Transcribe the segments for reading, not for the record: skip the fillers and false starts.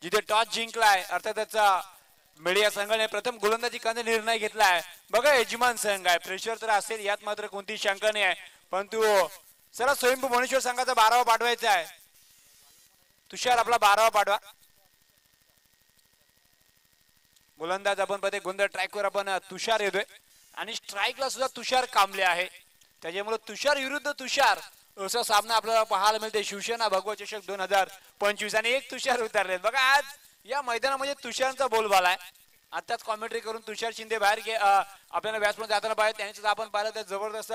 जिथे टॉस जिंकलाय अर्थात त्याचा मीडिया संघाने प्रथम गोलंदाजी करण्याचा निर्णय घेतलाय. बघा यजमान संघ आहे, प्रेशर तर असेल यात मात्र कोणती शंका नाही आहे. परंतु चला स्वयंभू भुवनेश्वर संघाचा 12वा पाठवायचा आहे. तुषार आपला 12वा पाठवा. गोलंदाज आपण पाहते गोंधळ ट्रॅकवर आपण तुषार येतोय आणि स्ट्राईकला सुद्धा तुषार कामले आहे. त्याच्यामुळे तुषार विरुद्ध तुषार असा सामना आपल्याला पाहायला मिळते. शिवसेना भगवा चषक 2025 आणि एक तुषार उतरले. बघा आज या मैदानामध्ये तुषारचा बोलबाला आहे. आताच कॉमेंट्री करून तुषार शिंदे बाहेर आपल्याला व्यासपीठावर जाताना पाहिजे. त्यांनी सुद्धा आपण पाहिलं तर जबरदस्त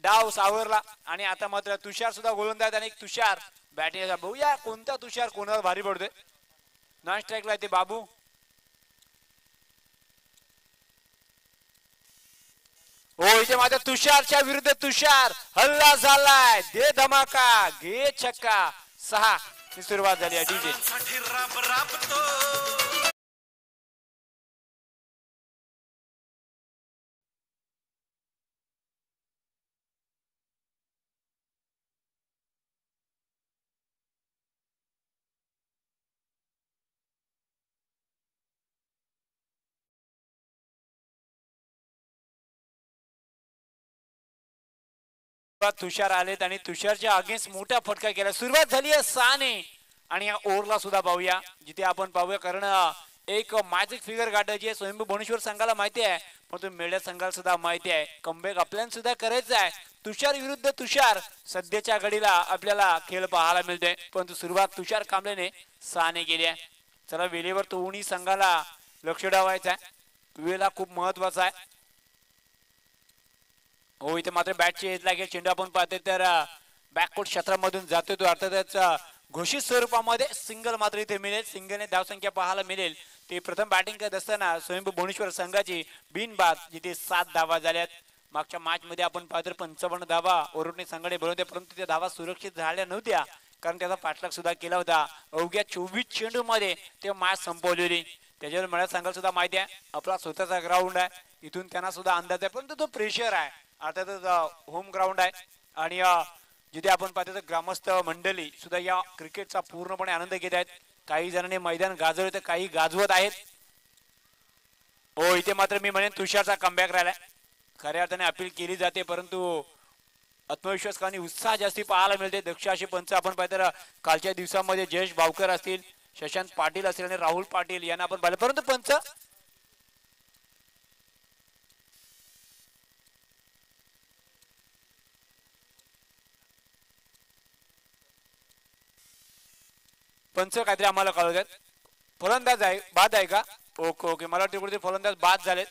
डाव सावरला आणि आता मात्र तुषार सुद्धा गोलंदाज आणि एक तुषार बॅटिंग. बघूया कोणता तुषार कोणाला भारी पडतोय. नॉन स्ट्राईकला ते बाबू. हो इथे माझ्या तुषारच्या विरुद्ध तुषार हल्ला झालाय. दे धमाका घे छक्का 6 सुरुवात झाली आहे. डीजे तुषार आलेत आणि तुषारच्या अगेन्स्ट मोठा फटका केला. सुरुवात झाली आहे 6 ने आणि या ओव्हरला सुद्धा पाहूया जिथे आपण पाहूया कारण एक मॅजिक फिगर गाठायची आहे. स्वयंभू भुवनेश्वर संघाला माहिती आहे पण तो मेळ्या संघाला सुद्धा माहिती आहे कमबॅक आपल्याला सुद्धा करायचं आहे. तुषार विरुद्ध तुषार सध्याच्या घडीला आपल्याला खेळ पाहायला मिळतोय परंतु सुरुवात तुषार कांबळेने 6 ने केली आहे. चला वेळेवर दोन्ही संघाला लक्ष ठेवायचं आहे. वेळेला खूप महत्वाचा आहे. हो इथे मात्र बॅटची एज लागेल. चेंडू आपण पाहतोय तर बॅककोट क्षेत्रामधून जातोय तो अर्थातच घोषित स्वरूपामध्ये सिंगल मात्र इथे मिळेल. सिंगलने धावसंख्या पाहायला मिळेल. ते प्रथम बॅटिंग करत असताना स्वयंभू भुवनेश्वर संघाची बिनबाद जिथे 7 धावा झाल्यात. मागच्या मॅच मध्ये आपण पाहतो 55 धावा ओरोटणे संघाने बनवते परंतु त्या धावा सुरक्षित झाल्या नव्हत्या कारण त्याचा पाठलाग सुद्धा केला होता. अवघ्या 24 चेंडू मध्ये ते मॅच संपवलेली. त्याच्यावर मला संघाला सुद्धा माहिती आहे आपला स्वतःचा ग्राउंड आहे इथून त्यांना सुद्धा अंदाज आहे परंतु तो प्रेशर आहे. अर्थातच होम ग्राउंड आहे आणि जिथे आपण पाहतो तर ग्रामस्थ मंडळी सुद्धा या क्रिकेटचा पूर्णपणे आनंद घेत आहेत. काही जणांनी मैदान गाजवले तर काही गाजवत आहेत. हो इथे मात्र मी म्हणेन तुषारचा कमबॅक राहिलाय. खऱ्या अर्थाने अपील केली जाते परंतु आत्मविश्वास आणि उत्साह जास्ती पाहायला मिळते. दक्ष असे पंच आपण पाहिजे कालच्या दिवसामध्ये जयेश भावकर असतील शशांक पाटील असतील आणि राहुल पाटील यांना आपण पाहिलं परंतु पंच काहीतरी आम्हाला कळवतात. फलंदाज आहे बाद आहे का. ओके ओके मला वाटतं कुठे फलंदाज बाद झालेत.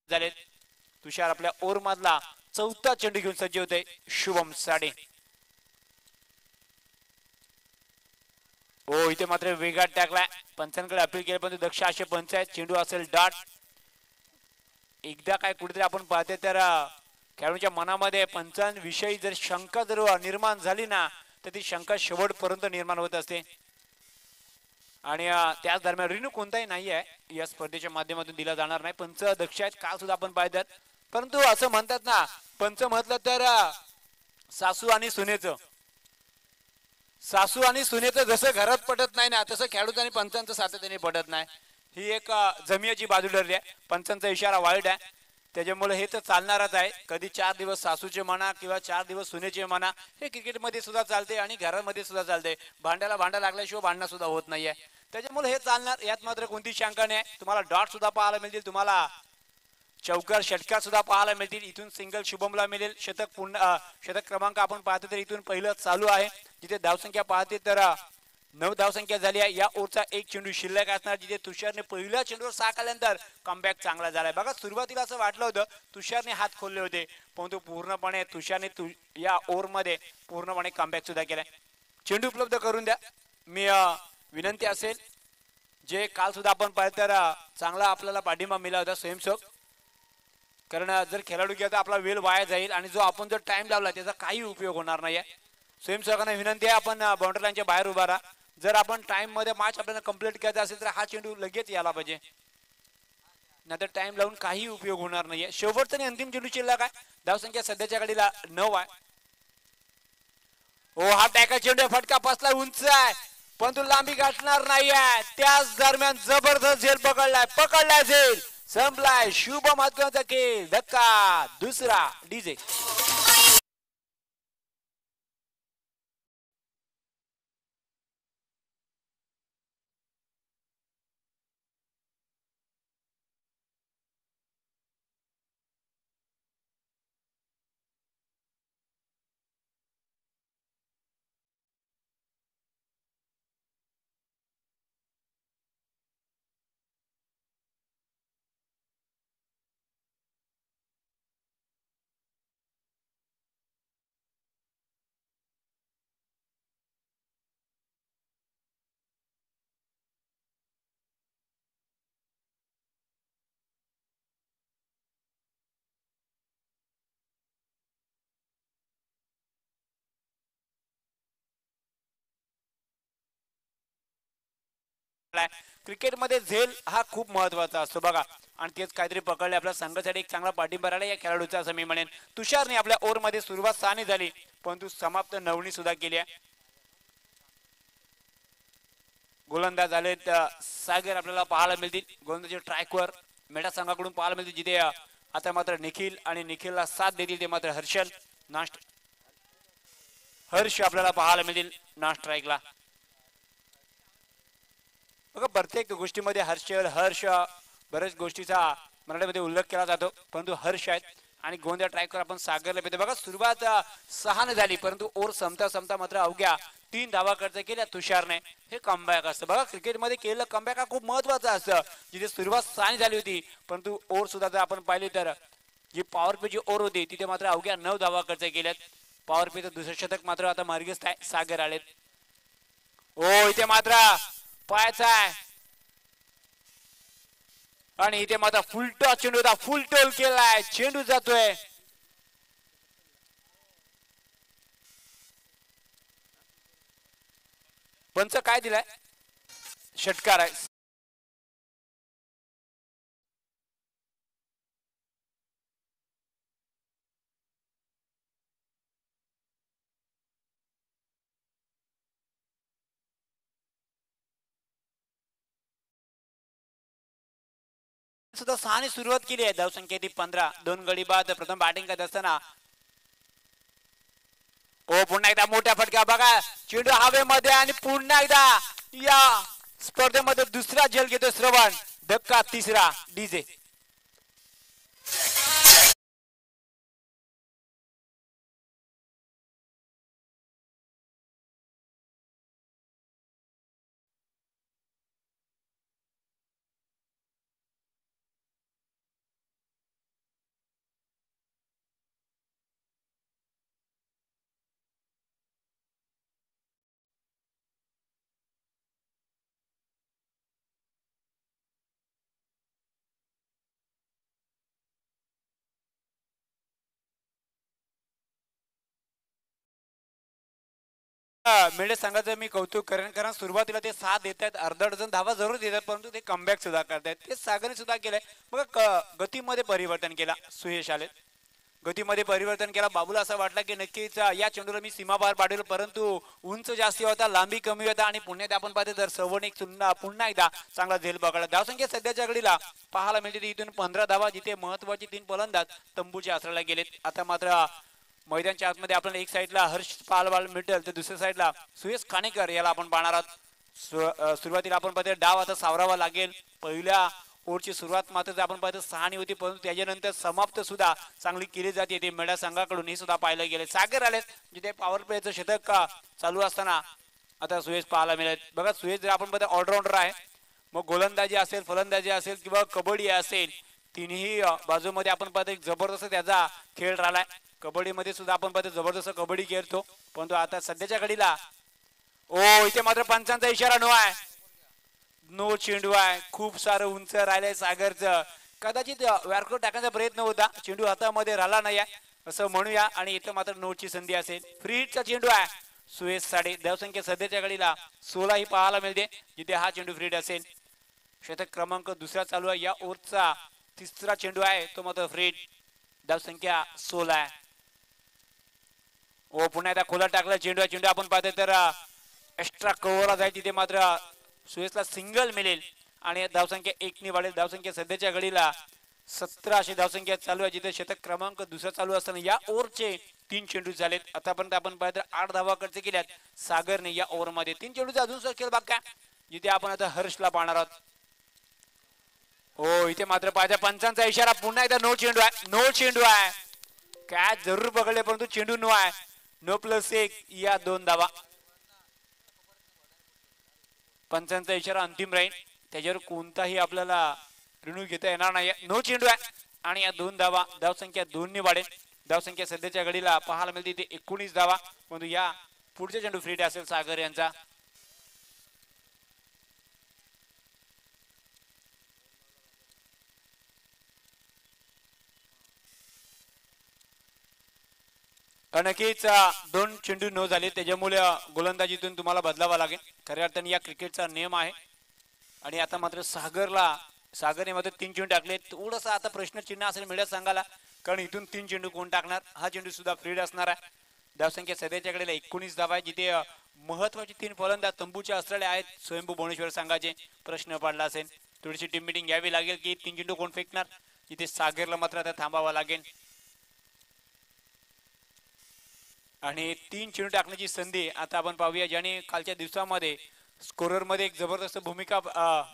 झाले. तुषार आपल्या ओव्हर मधला 4था चेंडू घेऊन सज्ज होते. शुभम साडे. हो इथे मात्र वेगात टाकलाय. पंचांकडे अपील केले पण दक्ष असे पंच आहेत. चेंडू असेल डॉट. एकदा काय कुठेतरी आपण पाहते तर खेळाडूंच्या मनामध्ये पंचांविषयी जर शंका जर निर्माण झाली ना तर ती शंका शेवटपर्यंत निर्माण होत असते आणि त्याच दरम्यान रिन्यू कोणताही नाही आहे या स्पर्धेच्या माध्यमातून दिला जाणार नाही. पंच दक्ष आहेत काल सुद्धा आपण पाहितात, परंतु असं म्हणतात ना पंच म्हटलं तर सासू आणि सुनेचं जसं घरात पटत नाही ना तसं खेळाडू आणि पंचांचं सातत्याने पटत नाही. ही एक जमियाची बाजू ठरली आहे. पंचांचा इशारा वाईट आहे, त्याच्यामुळे हे तर चालणारच आहे. कधी 4 दिवस सासूचे म्हणा किंवा 4 दिवस सुनेचे म्हणा, हे क्रिकेटमध्ये सुद्धा चालते आणि घरामध्ये सुद्धा चालते. भांड्याला भांडा लागल्याशिवाय भांडणं सुद्धा होत नाहीये, त्याच्यामुळे हे चालणार, यात मात्र कोणती शंका नाही. तुम्हाला डॉट सुद्धा पाहायला मिळतील, तुम्हाला चौकार षटकार सुद्धा पाहायला मिळतील. इथून सिंगल शुभमला मिळेल. शतक पुन्हा शतक क्रमांक आपण पाहतो तर इथून पहिलं चालू आहे. जिथे धावसंख्या पाहते तर 9 धावसंख्या झाली आहे. या ओव्हरचा एक चेंडू शिल्लक असणार, जिथे तुषारने पहिल्या चेंडूवर 6 आल्यानंतर कमबॅक चांगला झालाय. बघा सुरुवातीला असं वाटलं होतं तुषारने हात खोलले होते, परंतु पूर्णपणे तुषारने या ओव्हरमध्ये पूर्णपणे कमबॅक सुद्धा केलाय. चेंडू उपलब्ध करून द्या. मी विनंती असेल, जे काल सुद्धा आपण पाहिलं तर चांगला आपल्याला पाठिंबा मिळाला होता स्वयंसेवक, कारण जर खेळाडू गेला तर आपला वेळ वाया जाईल आणि जो आपण जर टाइम लावला त्याचा काही उपयोग होणार नाहीये. स्वयंसेवकांना विनंती आहे आपण बाउंड्री लाईनच्या बाहेर उभा राहा. जर आपण टाइम मध्ये मॅच आपल्याला कंप्लीट करायचा असेल तर हा चेंडू लगेच यायला पाहिजे, नाहीतर टाइम लावून काही उपयोग होणार नाहीये. शेवटचा आणि अंतिम चेंडू शिल्लक आहे. धावसंख्या सध्याच्या घडीला 9 आहे. हो हा टॅकल चेंडू फटका बसलाय, उंच आहे पण तो लांबी गाठणार नाहीये. त्याच दरम्यान जबरदस्त झेल पकडलाय झेल संपलाय. शुभ महत्वाचा खेळ, धक्का दुसरा डीजे. क्रिकेटमध्ये झेल हा खूप महत्वाचा असतो बघा, आणि तेच काहीतरी पकडले आपल्या संघासाठी एक चांगला पाठिंबा राहिला या खेळाडूचा असं मी म्हणेन. तुषारने आपल्या ओव्हर मध्ये सुरुवात 6 झाली, परंतु समाप्त 9 सुद्धा केली आहे. गोलंदाज झाले सागर आपल्याला पाहायला मिळतील. गोलंदाजी ट्रॅकवर मेटा संघाकडून पाहायला मिळतील, जिथे आता मात्र निखिल आणि निखिलला साथ देतील ते मात्र हर्ष आपल्याला पाहायला मिळतील नॉन स्ट्राईकला. बघा प्रत्येक गोष्टीमध्ये हर्ष बऱ्याच गोष्टीचा मराठीमध्ये उल्लेख केला जातो, परंतु हर्ष आहेत. आणि गोंदिया ट्रॅकवर आपण सागरला भेटतो. बघा सुरुवात 6 झाली, परंतु ओव्हर संपता मात्र अवघ्या 3 धावा खर्च केल्या तुषारने. हे कमबॅक असतं बघा, क्रिकेटमध्ये केलेलं कमबॅक हा खूप महत्वाचा असतं. जिथे सुरुवात 6 झाली होती, परंतु ओव्हर सुद्धा जर आपण पाहिली तर जी पॉवर प्ले जी ओव्हर होती तिथे मात्र अवघ्या 9 धावा खर्च केल्यात. पॉवर प्लेचं दुसरं शतक मात्र आता मार्गस्थ आहे, सागर आलेत. ओ इथे मात्र पायाचा आहे आणि इथे मात्र फुल टॉस चेंडू होता, फुल टोल केलाय, चेंडू जातोय. पंच काय दिलाय? षटकार आहे. सुद्धा 6 सुरुवात केली आहे. धावसंख्या ती 15. 2 गडी बाद. प्रथम बॅटिंग करत असताना ओ पुन्हा एकदा मोठ्या फटका बघा, चेंडू हवेमध्ये आणि पुन्हा एकदा या स्पर्धेमध्ये दुसरा झेल घेतो श्रवण. धक्का तिसरा डीजे. मेढे संघाचं मी कौतुक करेन, कारण सुरुवातीला ते साथ देत आहेत, अर्धा डझन धावा जरूर देतात, परंतु ते कमबॅक सुद्धा करतायत. ते सागरने सुद्धा केलंय. मग गतीमध्ये परिवर्तन केला सुयश आले, गतीमध्ये परिवर्तन केला. बाबूला असं वाटलं की नक्कीच या चेंडूला मी सीमा बाहेर पाडेल, परंतु उंच जास्ती होता, लांबी कमी होता आणि पुण्यात आपण पाहतो तर सवणीक पुन्हा एकदा चांगला झेल पकडला. धावसंख्या सध्याच्या घडीला पाहायला मिळते इथून 15 धावा, जिथे महत्वाची 3 फलंदाज तंबूच्या आसराला गेलेत. आता मात्र मैदानच्या आतमध्ये आपल्याला एक साईडला हर्ष पालवाल मिळेल, तर दुसऱ्या साईडला सुयश खाणेकर याला आपण पाहणार आहोत. सुरुवातीला आपण पाहतो डाव आता सावरावा लागेल. पहिल्या ओव्हरची सुरुवात मात्र आपण पाहतो 6 होती, परंतु त्याच्यानंतर समाप्त सुद्धा चांगली केली जाते ते मेढा संघाकडून, हे सुद्धा पाहायला गेले. सागर आले जिथे पॉवर प्लेचं शतक चालू असताना आता सुयश पाहायला मिळेल. बघा सुयश जर आपण पाहतो ऑलराऊंडर आहे, मग गोलंदाजी असेल, फलंदाजी असेल किंवा कबड्डी असेल, तिन्ही बाजूमध्ये आपण पाहतो एक जबरदस्त त्याचा खेळ राहिलाय. कबड्डीमध्ये सुद्धा आपण पाहतो जबरदस्त कबड्डी खेळतो, परंतु आता सध्याच्या घडीला इथे मात्र पंचांचा इशारा नो आहे, नो चेंडू आहे. खूप सारं उंच राहिलंय सागरचं, कदाचित व्यारकोट टाकण्याचा प्रयत्न होता, चेंडू हातामध्ये राहिला नाही असं म्हणूया, आणि इथं मात्र नोटची संधी असेल. फ्री हिटचा चेंडू आहे सुयश साडे. धावसंख्या सध्याच्या घडीला 16 ही पाहायला मिळते, जिथे हा चेंडू फ्री हिट असेल. शतक क्रमांक दुसरा चालू आहे, या ओव्हरचा तिसरा चेंडू आहे तो मात्र फ्री हिट. धावसंख्या 16 आहे. पुन्हा एकदा खोला टाकला चेंडू, चेंडू आपण पाहतोय तर एक्स्ट्रा कव्हरला जाईल, तिथे मात्र सुयशला सिंगल मिळेल आणि धावसंख्या 1 ने वाढेल. धावसंख्या सध्याच्या घडीला 17 अशी धावसंख्या चालू आहे, जिथे शतक क्रमांक दुसरा चालू असताना या ओव्हरचे 3 चेंडू झालेत. आतापर्यंत आपण पाहिलं 8 धावा खर्च केल्यात सागरने या ओव्हरमध्ये. 3 चेंडूचा अजून खेळ बाकी, जिथे आपण आता हर्षला पाहणार आहोत. इथे मात्र पाहिजे पंचांचा इशारा, पुन्हा एकदा नो चेंडू आहे, नो चेंडू आहे. कॅच जरूर पकडले, परंतु चेंडू नो आहे. नो +1 या 2 धावा. पंचांचा इशारा अंतिम राहील, त्याच्यावर कोणताही आपल्याला ऋण घेता येणार नाही. नो चेंडू आहे आणि या 2 धावा. धावसंख्या 2 ने वाढेल. धावसंख्या सध्याच्या घडीला पाहायला मिळते ते 19 धावा, परंतु या पुढच्या चेंडू फ्री हिट असेल सागर यांचा. नक्कीच 2 चेंडू नो झाले, त्याच्यामुळे गोलंदाजीतून तुम्हाला बदलावा लागेल. खऱ्या अर्थाने या क्रिकेटचा नियम आहे. आणि आता मात्र सागरने मात्र 3 चेंडू टाकले. थोडासा आता प्रश्नचिन्ह असेल मिळत सांगायला, कारण इथून 3 चेंडू कोण टाकणार. हा चेंडू सुद्धा फ्रीड असणार आहे. धावसंख्या सध्याच्याकडे 19 धावा आहे, जिथे महत्वाचे 3 फलंदाज तंबूच्या असलेले आहेत स्वयंभू भुवनेश्वर संघाचे. प्रश्न पडला असेल, थोडीशी टीम मिटिंग घ्यावी लागेल की 3 चेंडू कोण फेकणार. जिथे सागरला मात्र आता थांबावा लागेल आणि 3 चेंडू टाकण्याची संधी आता आपण पाहूया, ज्याने कालच्या दिवसामध्ये स्कोरर मध्ये एक जबरदस्त भूमिका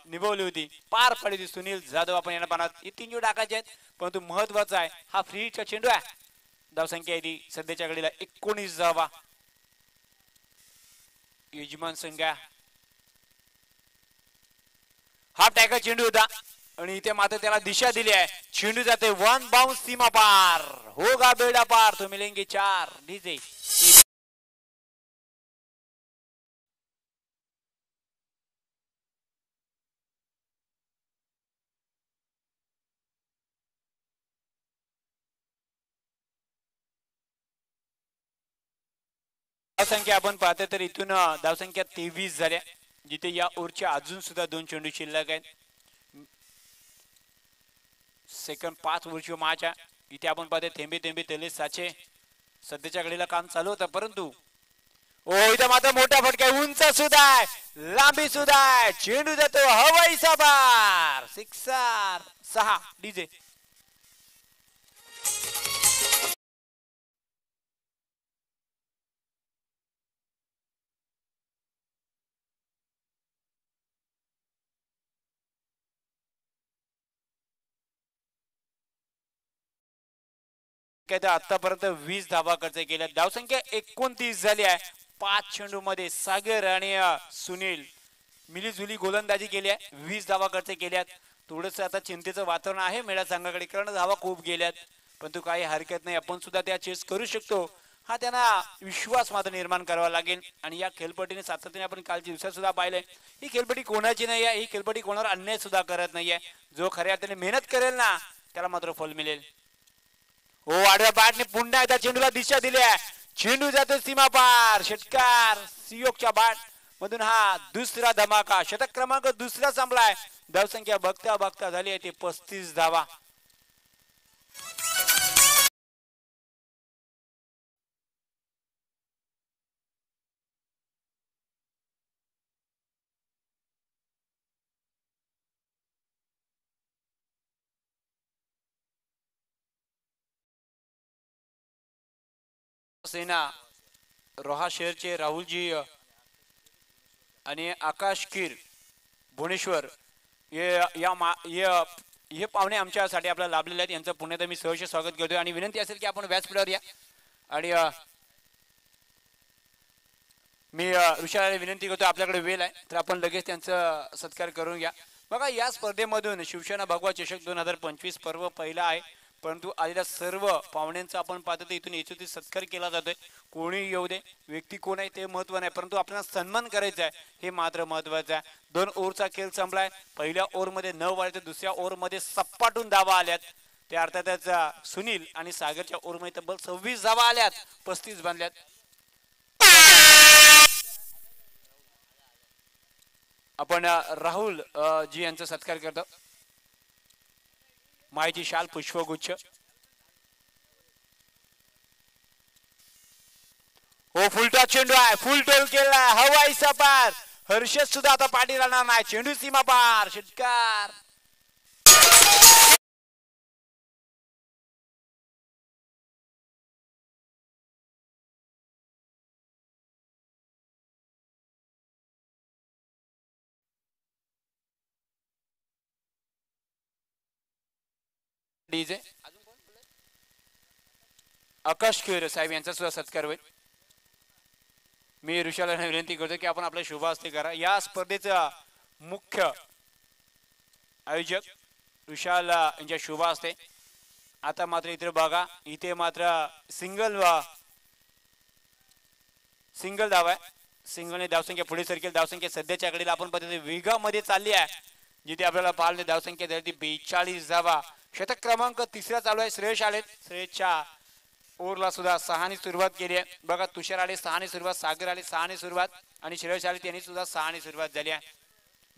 निभावली होती, पार पाडली सुनील जाधव. आपण यांना पाहणार. हे 3 चेंडू टाकायचे आहेत, परंतु महत्वाचा आहे हा फ्री हिटचा चेंडू आहे. धावसंख्या आहे सध्याच्या घडीला 19 धावा. यजमान संघ हा टॅकल चेंडू होता आणि इथे मात्र त्याला दिशा दिली आहे. चेंडू जाते 1 बाउंस सीमा पार, होगा बेड़ा पार तो मिलेंगे 4 डीजे. धावसंख्या आपण पाहतो तर इथून धावसंख्या 23 झाल्या, जिथे या ओव्हरच्या अजून सुद्धा 2 चेंडू शिल्लक आहेत. सेकंड 5 ओव्हरची मॅच आहे. इथे आपण पाहतो थेंबे थेंबे तले साचे. सध्याच्या घडीला काम चालू होतं, परंतु इथं मात्र मोठा फटका, उंच सुद्धा आहे, लांबी सुद्धा आहे. चेंडू जातो हवाईचा बार, 6 डीजे. आतापर्यंत 20 धावा खर्च केल्या. धावसंख्या 29 झाली आहे. 5 चेंडू मध्ये सागर आणि सुनील मिलीजुली गोलंदाजी केली आहे. 20 धावा खर्च केल्यात. थोडस आता चिंतेचं वातावरण आहे मेळा संघाकडे, कारण धावा खूप गेल्यात, परंतु काही हरकत नाही, आपण सुद्धा त्या चेस करू शकतो. हा त्यांना विश्वास मात्र निर्माण करावा लागेल. आणि या खेळपट्टीने सातत्याने आपण कालच्या दिवसात सुद्धा पाहिलंय, ही खेळपट्टी कोणाची नाही आहे, ही खेळपट्टी कोणावर अन्याय सुद्धा करत नाहीये. जो खऱ्या अर्थाने मेहनत करेल ना, त्याला मात्र फल मिळेल. आडव्या बॅटने पुन्हा एकदा चेंडूला दिशा दिली आहे. चेंडू जातो सीमा पार, षटकार सियोगच्या बॅट मधून हा दुसरा धमाका, शतक क्रमांक दुसरा संपलाय. धावसंख्या बघता बघता झाली आहे ती 35 धावा. सेना रोहा शहरचे राहुलजी आणि आकाश कीर भुवनेश्वर हे पाहुणे आमच्यासाठी आपल्याला लाभलेले आहेत. यांचं पुण्यात मी सहर्ष स्वागत करतोय आणि विनंती असेल की आपण व्यासपीठावर या. आणि मी ऋषाला विनंती करतो, आपल्याकडे वेळ आहे तर आपण लगेच त्यांचा सत्कार करून घ्या. बघा, या स्पर्धेमधून शिवसेना भगवा चषक 2025 पर्व पहिला आहे, परंतु आलेल्या सर्व पाहुण्यांचा आपण पाहतो तर इथून याच्यावरती सत्कार केला जातोय. कोणी येऊ दे, व्यक्ती कोण आहे ते महत्व नाही, परंतु आपल्याला सन्मान करायचा आहे हे मात्र महत्वाचं आहे. 2 ओव्हरचा खेळ संपलाय. पहिल्या ओव्हरमध्ये 9 वाढले तर दुसऱ्या ओव्हरमध्ये सपाटून धावा आल्यात. त्या अर्थातच सुनील आणि सागरच्या ओव्हरमध्ये तब्बल 26 धावा आल्यात, 35 बांधल्यात. आपण राहुल जी यांचा सत्कार करतो. माहिती शाल पुष्पगुच्छ. हो, फुलटा चेंडू आहे, फुल टोल केला, हवाई सपार. हर्षद सुद्धा आता पाठी राहणार नाही. चेंडू सीमा पार, षटकार. डीजे आकाश खेर साहेब यांचा सुद्धा सत्कार होईल. मी ऋषाला विनंती करतो की आपण आपल्या शुभ हस्ते करा. या स्पर्धेचा मुख्य आयोजक ऋषाल यांच्या शुभ हस्ते. आता मात्र इथे बघा, इथे मात्र सिंगल धाव आहे. सिंगलने धावसंख्या पुढे सरकेल. धावसंख्या सध्याच्या घडीला आपण पद्धती वेगामध्ये चालली आहे, जिथे आपल्याला पाहिलं धावसंख्या झाली 42 धावा. शतक क्रमांक तिसरा चालू आहे. श्रेयश आले. श्रेयसच्या ओव्हरला सुद्धा 6 सुरुवात केली आहे. बघा, तुषार आले 6 सुरुवात, सागर आले 6 सुरुवात आणि श्रेयश आले त्यांनी सुद्धा 6 सुरुवात झाली आहे.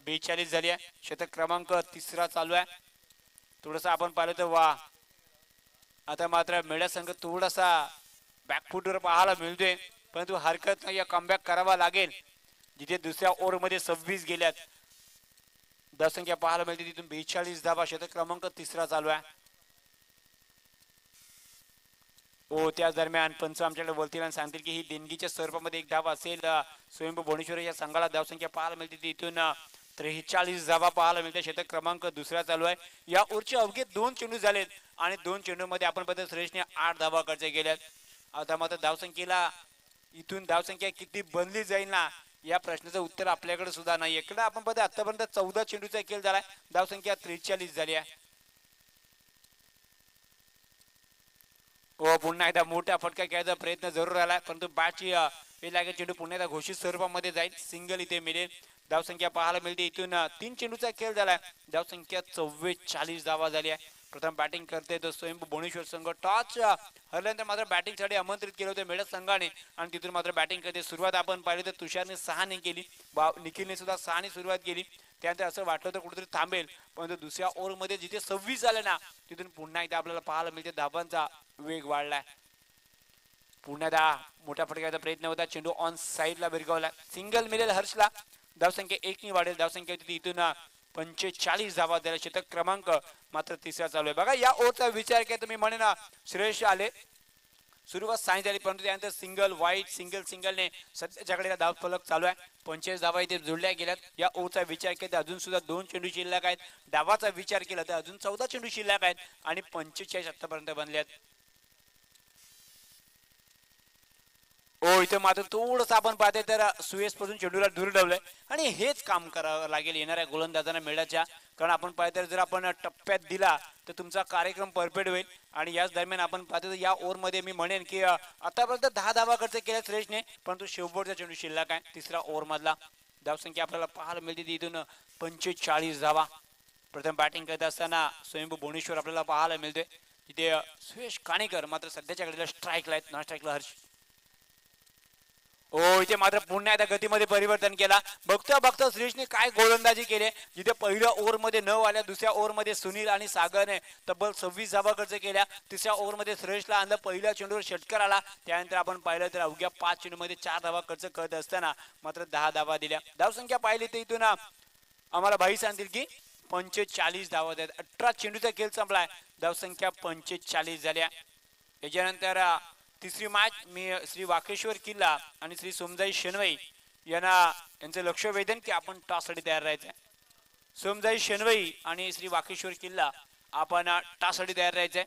42 झाली आहे. शतक क्रमांक तिसरा चालू आहे. थोडस आपण पाहिलं तर वा, आता मात्र मेळा संघ थोडासा बॅकफुटवर पाहायला मिळतोय, परंतु हरकत नाही, कमबॅक करावा लागेल. जिथे दुसऱ्या ओव्हरमध्ये 26 गेल्यात, धावसंख्या पाहायला मिळते तिथून 42 धावा. शतक क्रमांक तिसरा चालू आहे. हो, त्याच दरम्यान पंच आमच्याकडे बोलतील आणि सांगतील की ही देणगीच्या स्वरूपामध्ये एक धावा असेल. स्वयंभू भुवनेश्वर या संघाला धावसंख्या पाहायला मिळते तिथून 43 धावा पाहायला मिळते. शतक क्रमांक दुसरा चालू आहे. या ओव्हरचे अवघे 2 चेंडू झालेत आणि 2 चेंडूमध्ये आपण पद्धत श्रेष्ठने 8 धावा खर्च केल्यात. आता मात्र धावसंख्येला इथून धावसंख्या किती बनली जाईल ना, या प्रश्नाचं उत्तर आपल्याकडे सुद्धा नाही. इकडे आपण पद्धत आतापर्यंत 14 चेंडूचा खेळ झालाय. धावसंख्या 43 झाली आहे. हो, पुन्हा एकदा मोठा फटका खेळायचा प्रयत्न जरूर आला, परंतु बॅटची चेंडू पुन्हा एकदा घोषित स्वरूपामध्ये जाईल. सिंगल इथे मिळेल. धावसंख्या पाहायला मिळते इथून 3 चेंडूचा खेळ झालाय. धावसंख्या 44 धावा झाली आहे. प्रथम बॅटिंग करते तो स्वयंभू भुवनेश्वर संघ. टॉस हरल्यानंतर मात्र बॅटिंग साठी आमंत्रित केलं होतं मेळा संघाने आणि तिथून मात्र बॅटिंग करते. सुरुवात आपण पाहिली तर तुषारने 6 केली, निखिलने सुद्धा 6 सुरुवात केली. त्यानंतर असं वाटलं तर कुठेतरी थांबेल, परंतु दुसऱ्या ओव्हरमध्ये जिथे 26 आले ना, तिथून पुन्हा एकदा आपल्याला पाहायला मिळते धावांचा वेग वाढलाय. पुन्हा एकदा मोठ्या फटक्याचा प्रयत्न होता. चेंडू ऑन साईडला भिरकावला. सिंगल मिळेल हर्षला. धावसंख्या 1 वाढेल. धावसंख्या इथून 45 धावा द्यायला. शतक क्रमांक मात्र तिसरा चालू आहे. बघा, या ओव्हरचा विचार केला तुम्ही म्हणे ना, श्रेयश आले सुरुवात साई झाली, परंतु त्यानंतर सिंगल वाईट सिंगलने सध्याच्याकडे धाव फलक चालू आहे. 45 धावा इथे जोडल्या गेल्यात. या ओव्हरचा विचार केला तर अजून सुद्धा 2 चेंडू शिल्लक आहेत. धावाचा विचार केला तर अजून 14 चेंडू शिल्लक आहेत आणि 45 आतापर्यंत बनल्यात. हो, इथे मात्र थोडस आपण पाहते तर सुयश पासून चेंडूला दूर ठेवलंय आणि हेच काम करावं लागेल येणाऱ्या गोलंदाजांना मेळाच्या. कारण आपण पाहतो तर जर आपण टप्प्यात दिला तर तुमचा कार्यक्रम परफेक्ट होईल. आणि याच दरम्यान आपण पाहतो तर या ओव्हरमध्ये मी म्हणेन की आतापर्यंत 10 धावा खर्च केल्या श्रेयसने, परंतु शेवटचा चेंडू शिल्लक आहे तिसरा ओव्हर मधला. धावसंख्या आपल्याला पाहायला मिळते इथून 45 धावा. प्रथम बॅटिंग करत असताना स्वयंभू भुवनेश्वर आपल्याला पाहायला मिळते. तिथे सुयश काणेकर मात्र सध्याच्या घडीला स्ट्राईकला आहेत. नॉन स्ट्राईकला हर्ष. इथे मात्र पुन्हा एकदा गतीमध्ये परिवर्तन केला. बघता बघता सुरेशने काय गोलंदाजी केली. जिथे पहिल्या ओव्हरमध्ये 9 आल्या, दुसऱ्या ओव्हरमध्ये सुनील आणि सागरने तब्बल 26 धावा खर्च केल्या. तिसऱ्या ओव्हरमध्ये सुरेशला आणलं, पहिल्या चेंडूवर षटकार आला. त्यानंतर आपण पाहिलं तर अवघ्या 5 चेंडूमध्ये 4 धावा खर्च करत असताना मात्र 10 धावा दिल्या. धावसंख्या पाहिली तर इथून आम्हाला भाई सांगतील की 45 धावा आहेत. 18 चेंडूचा खेळ संपलाय, धावसंख्या 45 झाल्या. याच्यानंतर तिसरी मॅच मी श्री वाकेश्वर किल्ला आणि श्री सोमजाई शेनवई यांचं लक्ष वेधन की आपण टॉससाठी तयार राहायचं. सोमजाई शेनवई आणि श्री वाकेश्वर किल्ला आपण टॉससाठी तयार राहायचंय.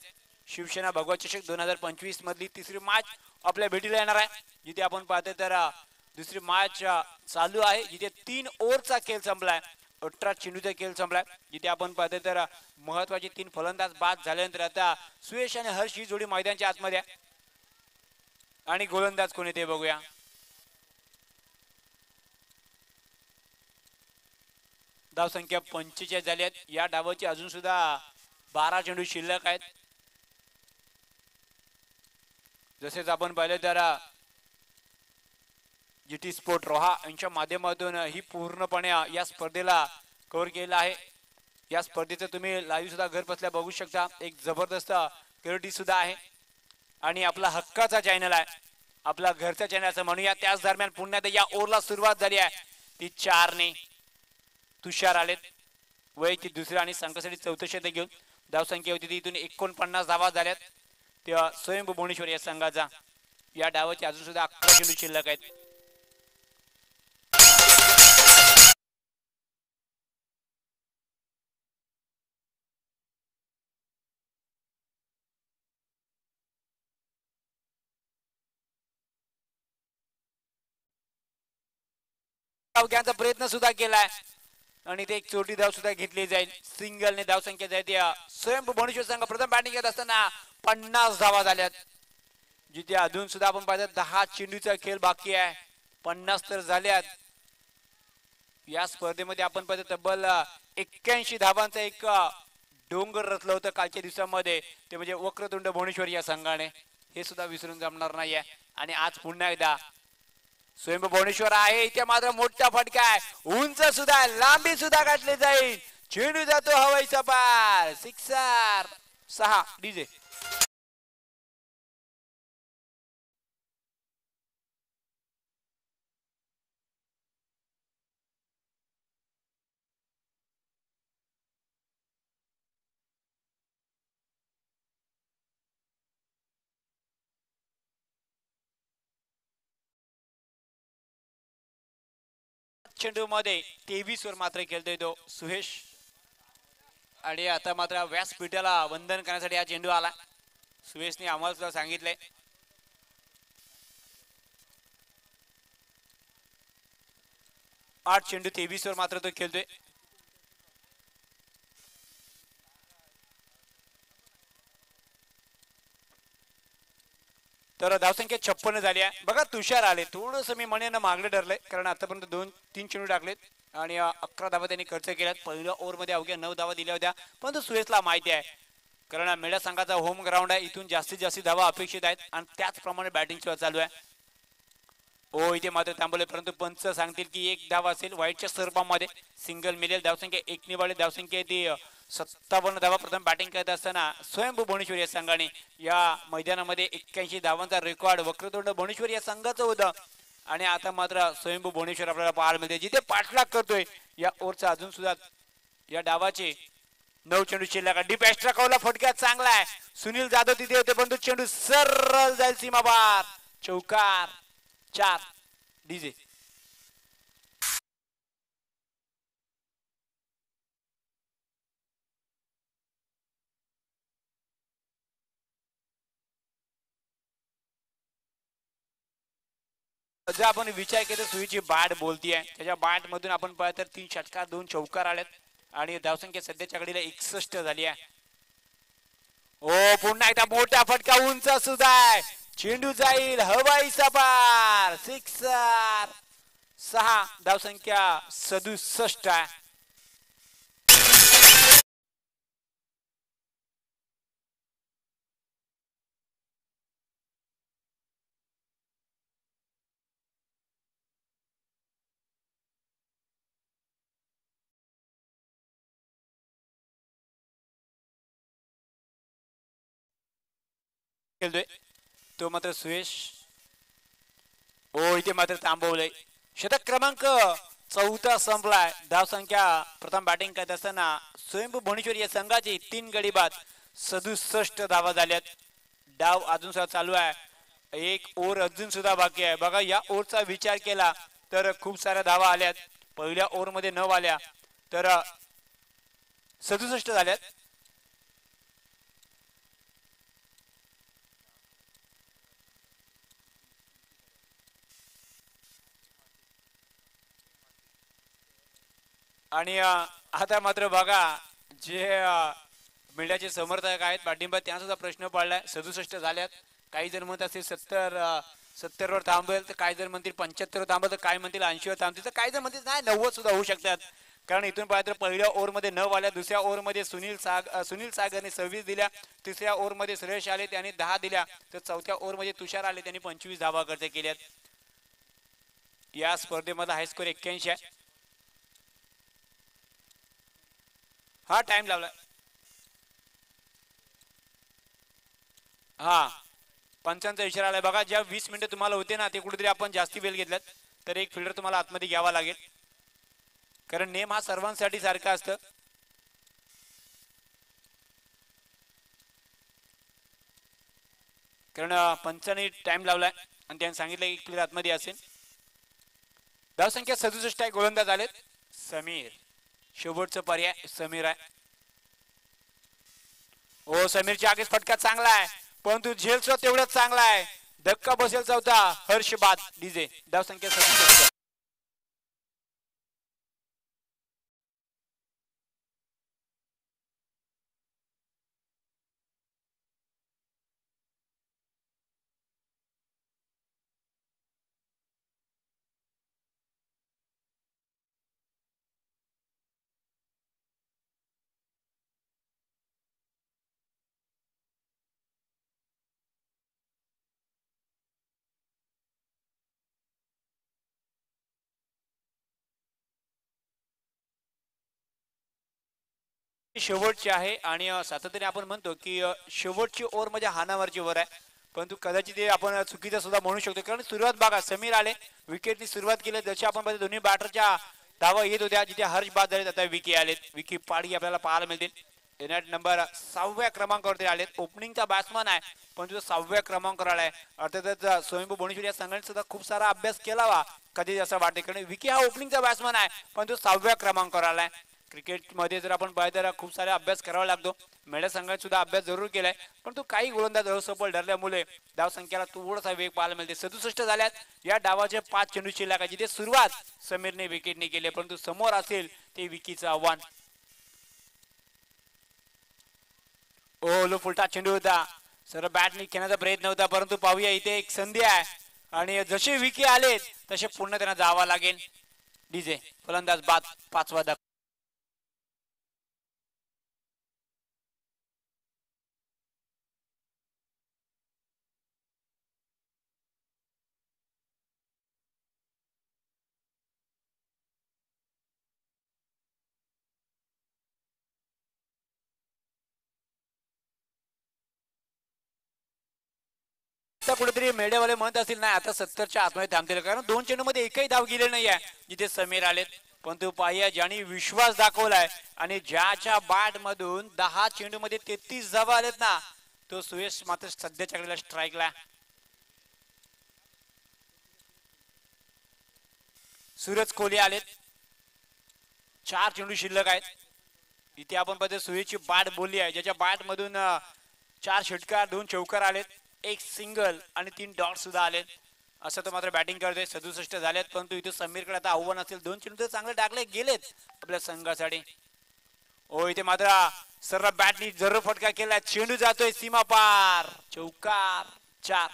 शिवसेना भगवा चषक 2025 मधली तिसरी मॅच आपल्या भेटीला येणार आहे. जिथे आपण पाहतोय तर दुसरी मॅच चालू आहे, जिथे 3 ओव्हरचा खेळ संपलाय, 18 चेंडूचा खेळ संपलाय. जिथे आपण पाहतोय तर महत्वाचे 3 फलंदाज बाद झाल्यानंतर आता सुयश आणि हर्ष ही जोडी मैदानाच्या आतमध्ये आहे. आणि गोलंदाज कोणी ते बघूया. धावसंख्या 45 झाल्यात. या डावाची अजून सुद्धा 12 चेंडू शिल्लक आहेत. जसेच आपण पाहिलं तर जीटी स्पोर्ट रोहा यांच्या माध्यमातून ही पूर्णपणे या स्पर्धेला कव्हर केलं आहे. या स्पर्धेचं तुम्ही लाईव्ह सुद्धा घर बसल्या बघू शकता. एक जबरदस्त क्वालिटी सुद्धा आहे आणि आपला हक्काचा चॅनल आहे, आपला घरचा चॅनल असं म्हणूया. त्याच दरम्यान पुन्हा या ओव्हरला सुरुवात झाली आहे. ती 4 ने तुषार आलेत, वयाची दुसऱ्या आणि संघासाठी 4थं षटक घेऊन. धावसंख्या होती ती इथून 49 धावा झाल्यात. तेव्हा स्वयंभू भुवनेश्वर या संघाचा या डावाची अजून सुद्धा 11 चेंडू शिल्लक आहेत. घ्यायचा प्रयत्न सुद्धा केलाय आणि ते एक छोटी धाव सुद्धा घेतली जाईल. सिंगलने धावसंख्या जाते. स्वयंभू भुवनेश्वर संघ प्रथम बॅटिंग करत असताना 50 धावा झाल्यात. जिथे अजून सुद्धा आपण पाहतो 10 चेंडूचा खेळ बाकी आहे, 50 तर झाल्यात. या स्पर्धेमध्ये आपण पाहतो तब्बल 81 धावांचा एक डोंगर रचलं होतं कालच्या दिवसामध्ये, ते म्हणजे वक्रतुंड भुवनेश्वर या संघाने. हे सुद्धा विसरून जमणार नाहीये. आणि आज पुन्हा एकदा स्वयंभू भुवनेश्वर आहे. इथे मात्र मोठा फटका आहे, उंच सुद्धा, लांबी सुद्धा गाठली जाईल. चेंडू जातो हवाईचा पार, सिक्सर. 6 डीजे. चेंडू मध्ये 23 वर मात्र खेळतोय तो सुहेश. आणि आता मात्र व्यासपीठाला वंदन करण्यासाठी हा चेंडू आला. सुहेशने आम्हाला सुद्धा सांगितलंय. 8 चेंडू 23 वर मात्र तो खेळतोय. तर धावसंख्या 56 झाली आहे. बघा तुषार आले, थोडंसं मी म्हणेन मागले ठरलंय, कारण आतापर्यंत 2-3 चेंडू टाकलेत आणि 11 धावा त्यांनी खर्च केल्यात. पहिल्या ओव्हरमध्ये अवघ्या 9 धावा दिल्या होत्या, परंतु सुरेशला माहिती आहे कारण मेळा संघाचा होम ग्राउंड आहे, इथून जास्तीत जास्त धावा अपेक्षित आहेत आणि त्याचप्रमाणे बॅटिंग चालू आहे. इथे मात्र थांबवले, परंतु पंच सांगतील की 1 धावा असेल. व्हाईटच्या स्वरूपामध्ये सिंगल मिळेल. धावसंख्या 1 निवडली. धावसंख्या ती 57 धावा प्रथम बॅटिंग करत असताना स्वयंभू भुवनेश्वर या संघाने या मैदानामध्ये 81 धावांचा रेकॉर्ड वक्रतुंड भुवनेश्वर या संघाचं होतं. आणि आता मात्र स्वयंभू भुवनेश्वर आपल्याला पाहायला मिळते, जिथे पाठलाग करतोय या ओव्हरचा अजून सुद्धा या डावाचे 9 चेंडू शिल्लक. डीप एक्स्ट्रा कवला फटका चांगला आहे. सुनील जाधव तिथे होते, परंतु चेंडू सरळ जाईल सीमापार. चौकार. 4 डीजे. जर आपण विचार केला सुईची बॅट बोलतीये, त्याच्या बॅट मधून आपण पाहिलं तर 3 षटकार 2 चौकार आलेत आणि धावसंख्या सध्याच्या घडीला 61 झाली आहे. पुन्हा एकदा मोठा फटका उंच सुद्धा आहे. चेंडू जाईल हवाईचा पार. सिक्सर. 6 धावसंख्या 67 आहे. खेळतोय तो मात्र सुयश. इथे मात्र थांबवलंय. शतक क्रमांक 14 संपलाय. धावसंख्या प्रथम बॅटिंग करत असताना स्वयंभू भुवनेश्वर या संघाची 3 गडी बाद 67 धावा झाल्यात. डाव अजून सुद्धा चालू आहे. एक ओव्हर अजून सुद्धा बाकी आहे. बघा या ओव्हरचा विचार केला तर खूप साऱ्या धावा आल्यात. पहिल्या ओव्हर मध्ये 9 आल्या तर 67 झाल्यात. आणि आता मात्र बघा जे मीडियाचे समर्थक आहेत पाठिंबा त्यांचा सुद्धा प्रश्न पडलाय. 67 झाल्यात. काही जण म्हणत असतील 70 वर थांबेल तर काही जण म्हणतील 75 वर थांबेल तर काही म्हणतील 80 वर थांबतील तर काही जण म्हणतील नाही 90 सुद्धा होऊ शकतात. कारण इथून पाहिजे तर पहिल्या ओव्हर मध्ये 9 आल्या. दुसऱ्या ओव्हर मध्ये सुनील सागरने 26 दिल्या. तिसऱ्या ओव्हर मध्ये सुरेश आले त्यांनी 10 दिल्या. तर चौथ्या ओव्हर मध्ये तुषार आले त्यांनी 25 धावा खर्च केल्यात. या स्पर्धेमध्ये हाय स्कोर 81 आहे. हा टाइम लावला. हा पंचांचा इशारा आलाय बघा. ज्या 20 मिनिटं तुम्हाला होते ना ते कुठेतरी आपण जास्ती वेळ घेतल्यात तर एक फिल्डर तुम्हाला आतमध्ये घ्यावा लागेल. कारण नेम हा सर्वांसाठी सारखा असतं. कारण पंचाने टाइम लावलाय आणि त्यांनी सांगितलं एक प्लेयर आतमध्ये असेल. धावसंख्या 67 आहे. गोलंदाज आलेत समीर. शेवटचा पर्याय समीर आहे. समीरच्या आगेच फटका चांगला आहे परंतु झेलचा तेवढाच चांगला आहे. धक्का बसेल चौथा. हर्ष बाद डीजे. धावसंख्या 67. शेवटची आहे आणि सातत्याने आपण म्हणतो की शेवटची ओव्हर म्हणजे हानावरची ओव्हर आहे. परंतु कदाचित ते आपण चुकीचं सुद्धा म्हणू शकतो. कारण सुरुवात बघा समीर आले विकेटनी सुरुवात केली. जशी आपण पाहिजे दोन्ही बॅटरच्या धावा येत होत्या. जिथे हर्ष बाद झाले आता विकी आलेत. विकी पाडी आपल्याला पाहायला मिळतील. युनाइट नंबर 6व्या क्रमांकावरती आलेत. ओपनिंगचा बॅट्समन आहे पण तो 6व्या क्रमांकावर आलाय. अर्थातच स्वयंभू भुवनेश्वर या संघाने सुद्धा खूप सारा अभ्यास केला वा कधी असं वाटते. कारण विकी हा ओपनिंगचा बॅट्समन आहे पण तो 6व्या क्रमांकावर आलाय. क्रिकेटमध्ये जर आपण पाहिलं तर खूप सारा अभ्यास करावा लागतो. मेड्या संघाने सुद्धा अभ्यास जरूर केलाय परंतु काही गोलंदाज असफल ठरल्यामुळे धाव संख्येला थोडासा वेग पाहायला मिळते. 67 झाल्यात. या डावाचे 5 चेंडू शिल्लक आहे. जिथे सुरुवात समीरने विकेटने केली परंतु समोर असेल ते विकीचं आव्हान. लो फुलटा चेंडू होता. सर बॅटने खेळण्याचा प्रयत्न होता परंतु पाहूया इथे एक संधी आहे आणि जसे विकी आलेत तसे पुन्हा त्यांना जावा लागेल. डीजे फलंदाज बाद 5वा धाव. कुठेतरी मेड्यावाले म्हणत असतील नाही आता 70च्या आतमध्ये थांबतील कारण 2 चेंडू मध्ये एकही धाव गेले नाही आहे जिथे समीर आलेत. परंतु पाहिया ज्यांनी विश्वास दाखवलाय आणि ज्याच्या बॅट मधून 10 चेंडू मध्ये 33 धावा आलेत ना तो सुयश मात्र सध्याच्या घडीला स्ट्राईकला. सूरज कोहली आलेत. 4 चेंडू शिल्लक आहेत. इथे आपण पाहतो सुयशची बॅट बोलली आहे ज्याच्या बॅट मधून 4 षटकार 2 चौकार आलेत. एक सिंगल आणि 3 डॉट सुद्धा आलेत. असं तर मात्र बॅटिंग करतोय. 67 झालेत परंतु इथे समीरकडे आता आव्हान असेल. 2 चेंडू तर चांगले टाकले गेलेत आपल्या संघासाठी. इथे मात्र सर्व बॅटनी जरूर फटका केलाय. चेंडू जातोय सीमा पार. चौकार 4.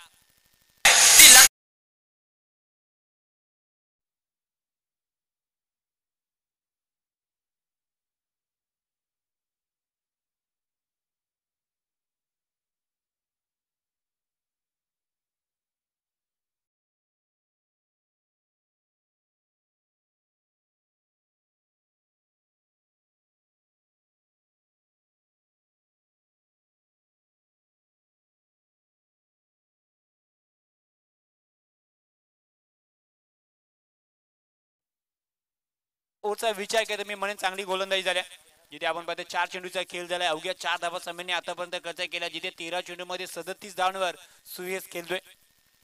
ओचा विचार केला मी म्हणेन चांगली गोलंदाजी झाल्या. जिथे आपण पाहतो 4 चेंडूचा खेळ झाला, अवघ्या 4 धावा समीरने आतापर्यंत खर्च केला. जिथे 13 चेंडूमध्ये 37 धावांवर सुयश खेळतोय.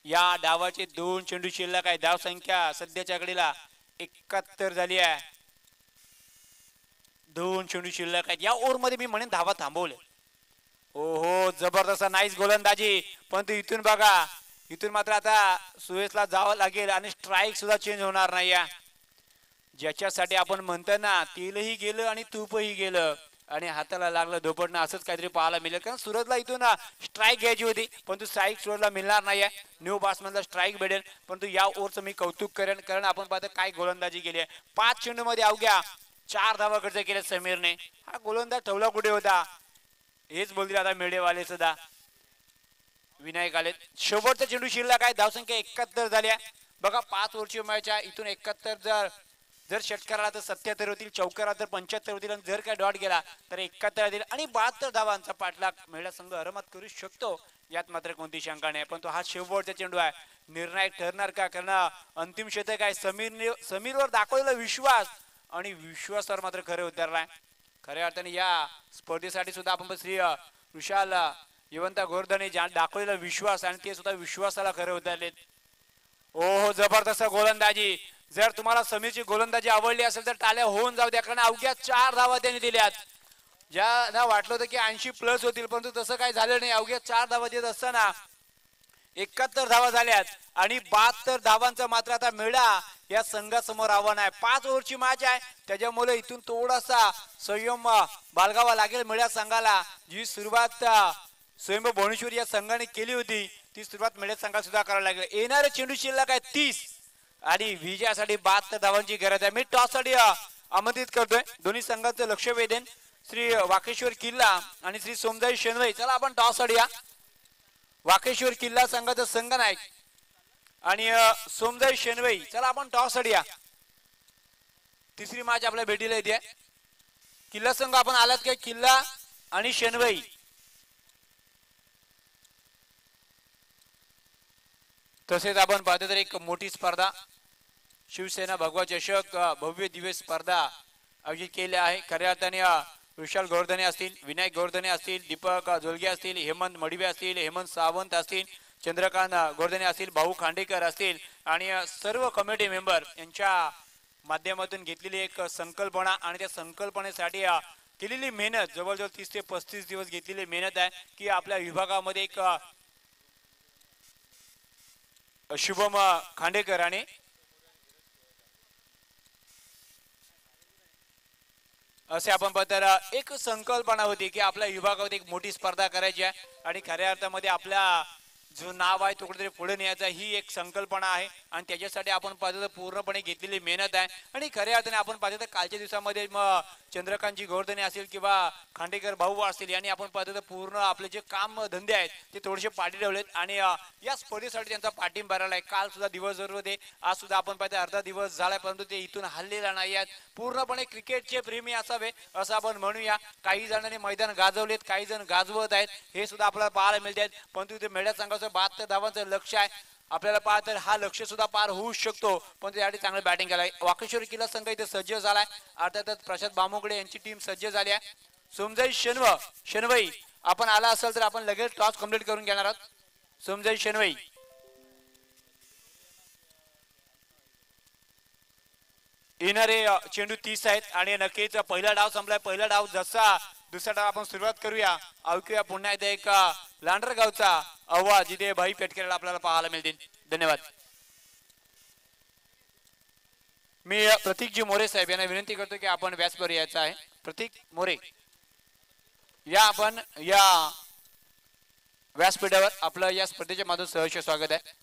या डावाचे 2 चेंडू शिल्लक आहे. धाव संख्या सध्याच्या घडीला 71 झाली आहे. 2 चेंडू शिल्लक आहेत. या ओव्हर मध्ये मी म्हणेन धावा थांबवले. ओहो जबरदस्त नाईस गोलंदाजी. पण इथून बघा, इथून मात्र आता सुयशला जावं लागेल आणि स्ट्राईक सुद्धा चेंज होणार नाही. ज्याच्यासाठी आपण म्हणतो ना, तेलही गेलं आणि तूपही गेलं आणि हाताला लागलं धोपटणं, असंच काहीतरी पाहायला मिळेल. कारण सूरजला इथून स्ट्राईक घ्यायची होती, परंतु स्ट्राईक सूरजला मिळणार नाही आहे. न्यू बॅट्समॅनला स्ट्राईक भेटेल, परंतु या ओव्हरचं मी कौतुक करेन. कारण आपण पाहतो काय गोलंदाजी केली आहे. 5 चेंडू मध्ये अवघ्या 4 धावा खर्च केल्या समीरने. हा गोलंदाज ठेवला कुठे होता हेच बोलतील आता मेढेवाले सुद्धा. विनायक आले. शेवटचा चेंडू शिल्लक आहे. धावसंख्या 71 झाली आहे. बघा 5 ओव्हरची मॅच आहे. इथून 71 जर षटकार आला तर 77 होतील, चौकार आला तर 75 होतील आणि जर काय डॉट गेला तर 71 होतील आणि 72 धावांचा पाठलाग महिला संघ आरामात करू शकतो. यात मात्र कोणती शंका नाही. पण तो हा शेवटचा चेंडू आहे, निर्णायक ठरणार का? कारण अंतिम षटक आहे. समीरवर दाखवलेला विश्वास आणि विश्वासावर मात्र खरे उतरलाय. खऱ्या अर्थाने या स्पर्धेसाठी सुद्धा आपण श्री विशाल यवंता गोवर्धने दाखवलेला विश्वास आणि ते सुद्धा विश्वासाला खरे उतरलेत. ओहो जबरदस्त गोलंदाजी. जर तुम्हाला समीरची गोलंदाजी आवडली असेल तर टाळ्या होऊन जाऊ द्या. कारण अवघ्या 4 धावा त्यांनी दिल्यात. ज्यांना वाटलं होतं की 80+ होतील, परंतु तसं काही झालं नाही. अवघ्या 4 धावा देत असताना 71 धावा झाल्यात आणि 72 धावांचा मात्र आता मेळा या संघासमोर आव्हान आहे. 5 ओव्हरची मॅच आहे, त्याच्यामुळे इथून थोडासा संयम बाळगावा लागेल मेळा संघाला. जी सुरुवात स्वयंभू भुवनेश्वर या संघाने केली होती ती सुरुवात मेळा संघाला सुद्धा करावी लागेल. येणारे चेंडू शिल्लक आहे 30 आणि विजयासाठी 72 धावांची गरज आहे. मी टॉस साठी आमंत्रित करतोय. दोन्ही संघाचं लक्ष वेधेन श्री वाकेश्वर किल्ला आणि श्री सोमदाई शेनवई. चला आपण टॉस साठी वाकेश्वर किल्ला संघाचा संघनायक आणि सोमदाई शेनवई. चला आपण टॉस साठी तिसरी मॅच आपल्या भेटीला येते. किल्ला संघ आपण आलात काय? किल्ला आणि शेनवई. तसेच आपण पाहतो तर एक मोठी स्पर्धा शिवसेना भगवा चषक भव्य दिवस स्पर्धा आयोजित केली आहे. खऱ्या अर्थाने विशाल गोवर्धने असतील, विनायक गोवर्धने असतील, दीपक जोलगे असतील, हेमंत मडिवे असतील, हेमंत सावंत असतील, चंद्रकांत गोवर्धने असतील, भाऊ खांडेकर असतील आणि सर्व कमिटी मेंबर यांच्या माध्यमातून घेतलेली एक संकल्पना आणि त्या संकल्पनेसाठी केलेली मेहनत जवळजवळ 30 ते 35 दिवस घेतलेली मेहनत आहे की आपल्या विभागामध्ये एक शुभम खांडेकर आणि असे आपण पाहता एक संकल्पना होती की आपल्या विभागामध्ये एक मोठी स्पर्धा करायची आहे आणि खऱ्या अर्थामध्ये आपल्या जो नाव आहे तो कुठेतरी पुढे न्यायचा ही एक संकल्पना आहे आणि त्याच्यासाठी आपण पाहतो पूर्णपणे घेतलेली मेहनत आहे. आणि खऱ्या अर्थाने आपण पाहतो कालच्या दिवसामध्ये चंद्रकांतजी गोवर्धने असतील किंवा खांडेकर भाऊ असतील यांनी आपण पाहतो पूर्ण आपले जे काम धंदे आहेत ते थोडेसे पाठी ठेवलेत आणि या स्पर्धेसाठी त्यांचा पाठिंबा राहिला आहे. काल सुद्धा दिवसभर होते, आज सुद्धा आपण पाहतो अर्धा दिवस झालाय, परंतु ते इथून हल्लेला नाही आहेत. पूर्णपणे क्रिकेटचे प्रेमी असावे असं आपण म्हणूया. काही जणांनी मैदान गाजवलेत, काही जण गाजवत आहेत, हे सुद्धा आपल्याला पाहायला मिळत आहेत. परंतु इथे मेळ्यात संघाचं 72 धावांचं लक्ष आहे. आपल्याला पाहत हा लक्ष सुद्धा पार होऊ शकतो, पण त्यासाठी चांगलं बॅटिंग केलंय. वाकेश्वर किल्ला संघ इथे सज्ज झालाय. अर्थातच प्रशांत बामुगडे यांची टीम सज्ज झाली आहे. सोमजाई शेनवई आपण आला असेल तर आपण लगेच टॉस कंप्लीट करून घेणार आहोत. सोमजाई शेनवई येणारे चेंडू 30 आहेत आणि नक्कीच पहिला डाव संपलाय. पहिला डाव जसा दुसरा डाव आपण सुरुवात करूया. ऐकूया पुन्हा एकदा एक लांडरगावचा आवाज जिथे भाई पेटकेला आपल्याला पाहायला मिळतील. धन्यवाद. मी प्रतीकजी मोरे साहेब यांना विनंती करतो की आपण व्यासपीठावर यायचं आहे. प्रतीक मोरे या आपण या व्यासपीठावर. आपलं या स्पर्धेच्या माझं सहर्ष स्वागत आहे.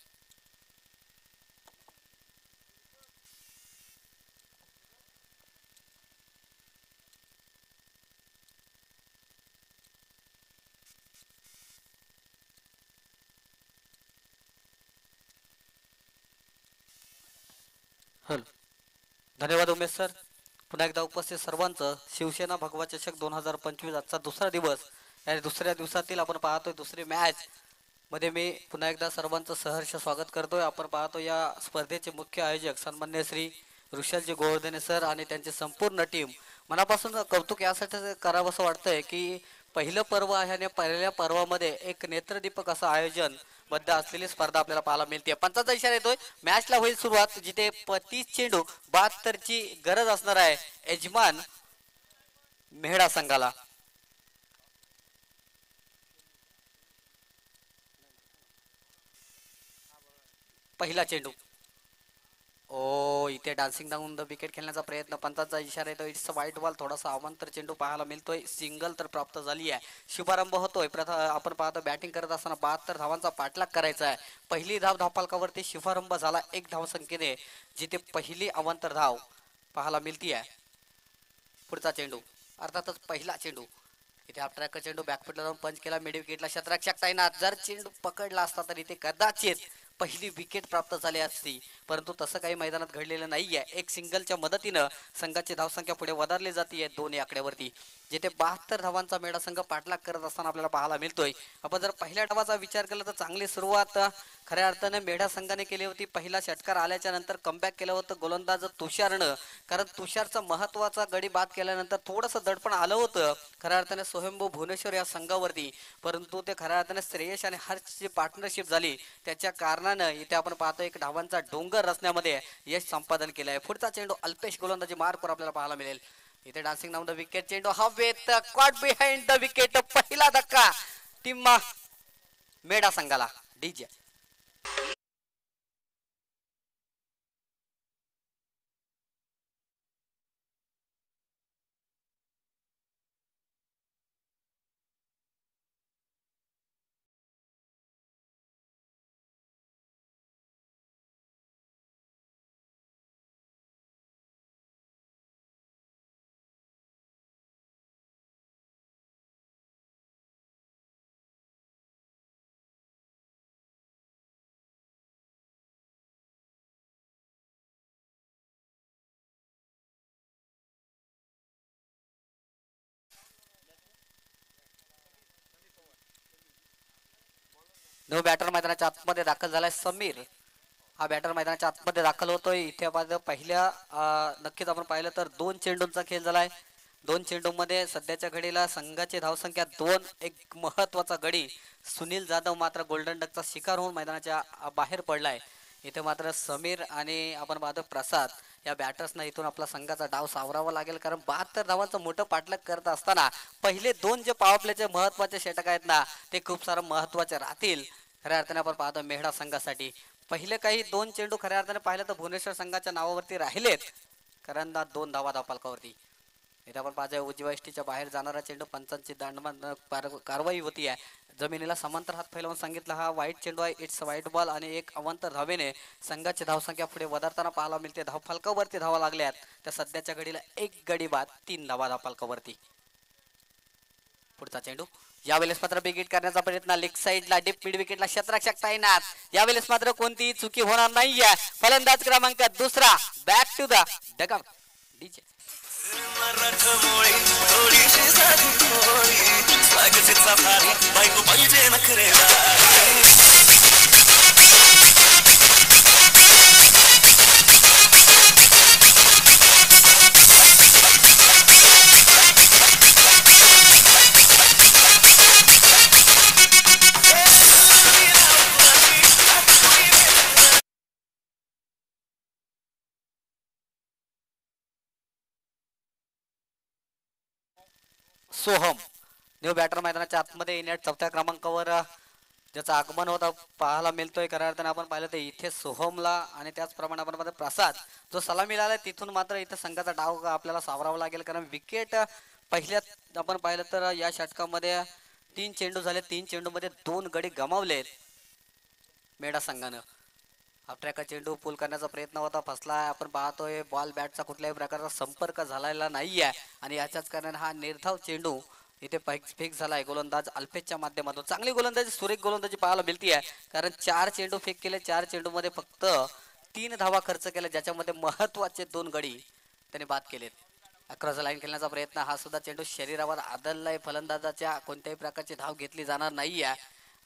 धन्यवाद उमेश सर. पुन्हा एकदा उपस्थित सर्वांचं शिवसेना भगवा चषक 2025 आजचा दुसरा दिवस आणि दुसऱ्या दिवसातील आपण पाहतोय दुसरी मॅच मध्ये मी पुन्हा एकदा सर्वांचं सहर्ष स्वागत करतोय. आपण पाहतो या स्पर्धेचे मुख्य आयोजक सन्मान्य श्री ऋषलजी गोवर्धने सर आणि त्यांची संपूर्ण टीम मनापासून कौतुक यासाठी करावं असं वाटतंय की पहिलं पर्व आहे आणि पहिल्या पर्वामध्ये एक नेत्रदीपक असं आयोजन बद्ध असलेली स्पर्धा आपल्याला पाहायला मिळते. पंचाचा इशारा येतोय, मॅचला होईल सुरुवात जिथे 30 चेंडू 72ची गरज असणार आहे यजमान मेहडा संघाला. पहिला चेंडू ओ इथे डान्सिंग डाऊन द विकेट खेळण्याचा प्रयत्न, पंचाचा इशारा येतो, इट्स व्हाईट बॉल. थोडासा अवांतर चेंडू पाहायला मिळतोय, सिंगल तर प्राप्त झाली आहे. शुभारंभ होतोय. आपण पाहतो बॅटिंग करत असताना 72 धावांचा पाठलाग करायचा आहे. पहिली धाव धावफलकावरती शुभारंभ झाला 1 धावसंख्येने, जिथे पहिली अवांतर धाव पाहायला मिळती आहे. पुढचा चेंडू अर्थातच पहिला चेंडू, इथे ट्रॅक चेंडू बॅकफुटला जाऊन पंच केला, मिड विकेटला क्षेत्ररक्षक तैनात. जर चेंडू पकडला असता तर इथे कदाचित पहिली विकेट प्राप्त झाली असती, परंतु तसं काही मैदानात घडलेलं नाहीये. एक सिंगलच्या मदतीनं संघाची धावसंख्या पुढे वधारली जाते 2 या आकड्यावरती, जिथे 72 धावांचा मेढा संघ पाठलाग करत असताना आपल्याला पाहायला मिळतोय. आपण जर पहिल्या डावाचा विचार केला तर चांगली सुरुवात खऱ्या अर्थाने मेढा संघाने केली होती. पहिला षटकार आल्याच्या नंतर कमबॅक केलं होतं गोलंदाज तुषारनं, कारण तुषारचा महत्वाचा गडी बाद केल्यानंतर थोडंसं दडपण आलं होतं खऱ्या अर्थाने स्वयंभू भुवनेश्वर या संघावरती, परंतु ते खऱ्या अर्थाने श्रेयश आणि हर्षची पार्टनरशिप झाली, त्याच्या कारणानं इथे आपण पाहतो एक धावांचा डोंगर रचण्यामध्ये यश संपादन केलं आहे. पुढचा चेंडू अल्पेश गोलंदाजी मार्कवर आपल्याला पाहायला मिळेल. इथे डान्सिंग डाऊन द विकेट, चेंडू हवेत, कॉट बिहाइंड द विकेट. पहिला धक्का टीम मेढा संघाला. डीजे नो बॅटर मैदानाच्या आतमध्ये दाखल झालाय समीर. हा बॅटर मैदानाच्या आतमध्ये दाखल होतोय. इथे पहिल्या नक्कीच आपण पाहिलं तर 2 चेंडूंचा खेळ झालाय. 2 चेंडूंमध्ये सध्याच्या घडीला संघाची धावसंख्या 2. एक महत्वाचा गडी सुनील जाधव मात्र गोल्डन डकचा शिकार होऊन मैदानाच्या बाहेर पडलाय. इथे मात्र समीर आणि आपण पाहतो प्रसाद या बॅटर्सना इथून आपला संघाचा डाव सावरावा लागेल, कारण 72 धावांचं मोठं पाठलाग करत असताना पहिले 2 जे पॉवर प्लेचे महत्वाचे षटक आहेत ना, ते खूप सारं महत्वाचे राहतील खऱ्या अर्थाने. आपण पाहतो मेहडा संघासाठी पहिले काही 2 चेंडू खऱ्या अर्थाने पाहिलं तर भुवनेश्वर संघाच्या नावावरती राहिलेत, कारण 2 धावा धावफलकावरती. इथे आपण पाहतोय उजव्या एष्टीच्या बाहेर जाणारा चेंडू, पंचांची दंडमान कारवाई होती आहे. जमिनीला समांतर हात फैलावून सांगितलं हा वाईट चेंडू आहे, इट्स वाईट बॉल. आणि एक अवांतर धावेने संघाची धावसंख्या पुढे वधारताना पाहायला मिळते. धावफलकावरती धावा लागल्यात त्या सध्याच्या घडीला 1 गडी बाद 3 धावा धावफलकावरती. पुढचा चेंडू यावेळेस मात्र बिगिट करण्याचा प्रयत्न, लेग साइडला डीप मिड विकेटला क्षेत्ररक्षक तैनात. यावेळेस मात्र कोणतीही चुकी होणार नाहीये. फलंदाज क्रमांक 2 back to the dugout. DJ Soham new batter मैदानाच्या आतमध्ये येण्यात 4थ्या क्रमांकावर ज्याचं आगमन होता पाहायला मिळतोय. खऱ्या अर्थाने आपण पाहिलं तर इथे सोहमला आणि त्याचप्रमाणे आपण पाहतो प्रसाद जो सलामी आलाय तिथून मात्र इथे संघाचा डाव आपल्याला सावरावा लागेल, कारण विकेट पहिल्यात आपण पाहिलं तर या षटकामध्ये 3 चेंडू झाले. 3 चेंडूमध्ये 2 गडी गमावलेत मेढा संघानं. ट्रॅक चेंडू पुल करण्याचा प्रयत्न होता, फसला. आपण पाहतोय बॉल बॅटचा कुठल्याही प्रकारचा संपर्क झालेला नाहीये आणि याच्याच कारणाने हा निर्धाव चेंडू इथे फेक झालाय गोलंदाज अल्पेशच्या माध्यमातून. चांगली गोलंदाजी, सुरेख गोलंदाजी पाहायला मिळतीये, कारण 4 चेंडू फेक केले. 4 चेंडू मध्ये फक्त 3 धावा खर्च केल्या, ज्याच्यामध्ये महत्वाचे 2 गडी त्याने बाद केलेत. अक्रॉस लाईन खेळण्याचा प्रयत्न, हा सुद्धा चेंडू शरीरावर आदळलाय फलंदाजाच्या. कोणत्याही प्रकारची धाव घेतली जाणार नाहीये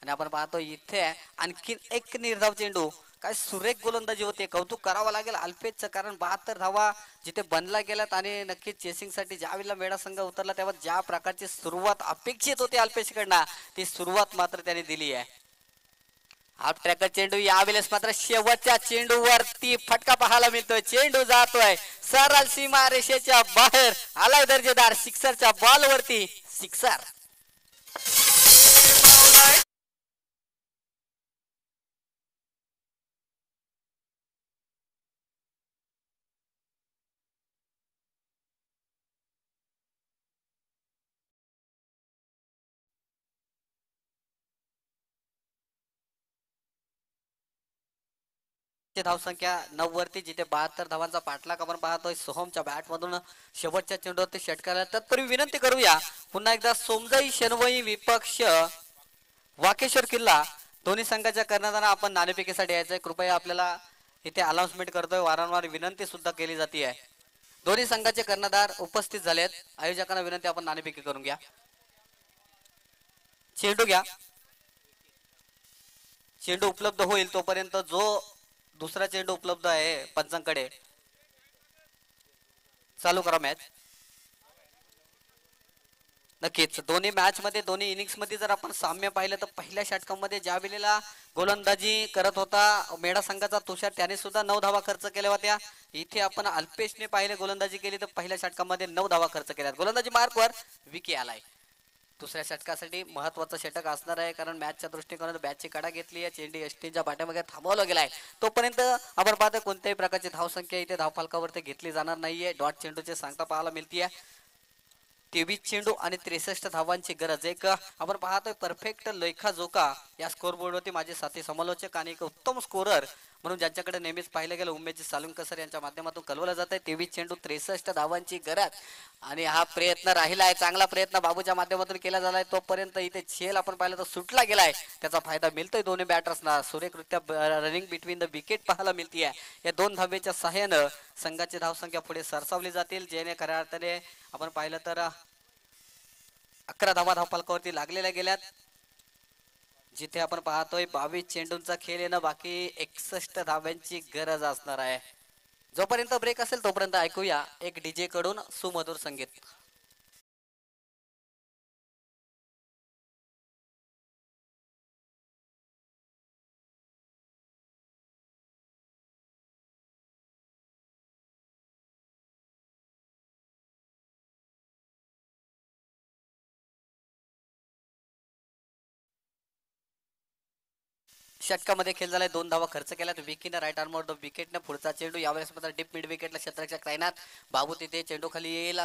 आणि आपण पाहतो इथे आणखीन एक निर्धाव चेंडू. काय सुरेख गोलंदाजी होते, कौतुक करावं लागेल अल्पेशचं, कारण 72 धावा जिथे बनला गेल्यात आणि नक्कीच चेसिंगसाठी ज्यावेळेला मेडा संघ उतरला तेव्हा ज्या प्रकारची सुरुवात अपेक्षित होती अल्पेशकडनं ती सुरुवात मात्र त्याने दिली आहे. हाफ ट्रॅकर चेंडू यावेळेस मात्र शेवटच्या चेंडूवरती फटका पाहायला मिळतोय. चेंडू जातोय सरळ सीमा रेषेच्या बाहेर, आलाय दर्जेदार सिक्सरच्या बॉलवरती सिक्सर. धावसंख्या 9 वरती, जिथे 72 धावांचा पाठलाग आपण पाहतोय सोहमच्या बॅट मधून शेवटच्या चेंडूवरती षटकाला. तत्पूर्वी विनंती करूया पुन्हा एकदा सोमजाई शनवई विपक्ष वाकेश्वर किल्ला दोन्ही संघाच्या कर्णधारांना आपण नाणेफेकीसाठी यायचंय. कृपया आपल्याला इथे अनाउन्समेंट करतोय, वारंवार विनंती सुद्धा केली जाते आहे. दोन्ही संघाचे कर्णधार उपस्थित झालेत. आयोजकांना विनंती आपण नाणेफेकी करून घ्या. चेंडू घ्या. चेंडू उपलब्ध होईल तोपर्यंत जो दुसरा चेंडू उपलब्ध आहे पंचांकडे चालू करा मॅच. नक्कीच दोन्ही मॅच मध्ये दोन्ही इनिंग्स मध्ये जर आपण साम्य पाहिलं तर पहिल्या षटकामध्ये ज्या वेळेला गोलंदाजी करत होता मेढा संघाचा तुषार, त्याने सुद्धा 9 धावा खर्च केल्या होत्या. इथे आपण अल्पेशने पाहिले गोलंदाजी केली तर पहिल्या षटकामध्ये 9 धावा खर्च केल्या. गोलंदाजी मार्कवर विकी आलाय. दुसऱ्या षटकासाठी महत्वाचं षटक असणार आहे, कारण मॅचच्या दृष्टिकोनातून बॅटची कडा घेतली आहे. चेंडू एसटीच्या पाठीमागे थांबवला गेलाय. तोपर्यंत आपण पाहतो कोणत्याही प्रकारची धावसंख्या इथे धावफलकावरती घेतली जाणार नाहीये. डॉट चेंडूची सांगता पाहायला मिळतीये. 23 चेंडू आणि 63 धावांची गरज. एक आपण पाहतोय परफेक्ट लेखाजोखा या स्कोर बोर्डवरती माझे साथी समालोचक आणि एक उत्तम स्कोरर म्हणून ज्यांच्याकडे नेहमीच पाहिलं गेलं उमेशजी सालुंकर यांच्या माध्यमातून कळवलं जात आहे. 23 चेंडू 63 धावांची गरज आणि हा प्रयत्न राहिला आहे. चांगला प्रयत्न बाबूच्या माध्यमातून केला झालाय. तोपर्यंत इथे झेल आपण पाहिलं तर सुटला गेलाय, त्याचा फायदा मिळतोय दोन्ही बॅटर्सना. सुरेखरित्या रनिंग बिटवीन द विकेट पाहायला मिळतीये. या 2 धावेच्या सहाय्यानं संघाची धावसंख्या पुढे सरसावली जातील, जेणे खऱ्या अर्थाने आपण पाहिलं तर 11 धावा धावफलकावरती लागलेल्या गेल्यात. जिथे आपण पाहतोय 22 चेंडूंचा खेळ येणं बाकी, 61 धाव्यांची गरज असणार आहे. जोपर्यंत ब्रेक असेल तोपर्यंत ऐकूया एक डीजे कडून सुमधुर संगीत. षटकामध्ये खेळ झालाय. 2 धावा खर्च केल्यात विकीनं राईट आर्मवर द विकेटनं. पुढचा चेंडू यावेळेस मात्र डीप मिड विकेटला क्षेत्राच्या क्लायनात बाबू तिथे चेंडू खाली येईल,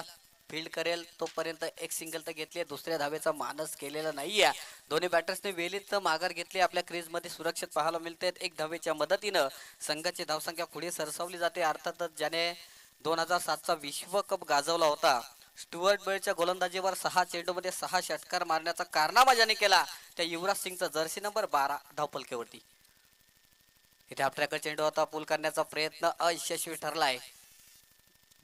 फील्ड करेल. तोपर्यंत एक सिंगल तर घेतली, दुसऱ्या धावेचा मानस केलेला नाहीये. दोन्ही बॅटर्सने वेलीत माघार घेतली. आपल्या क्रीज मध्ये सुरक्षित पाहायला मिळते. एक धावेच्या मदतीनं संघाची धावसंख्या पुढे सरसावली जाते. अर्थातच ज्याने 2007चा विश्वकप गाजवला होता, स्टुअर्ट बेलच्या गोलंदाजीवर 6 चेंडूमध्ये 6 षटकार मारण्याचा कारनामा ज्याने केला त्या युवराज सिंगचा जर्सी नंबर 12 धावफलकेवरती. इथे आपल्याकडे चेंडू होता, पूल करण्याचा प्रयत्न अयशस्वी ठरलाय.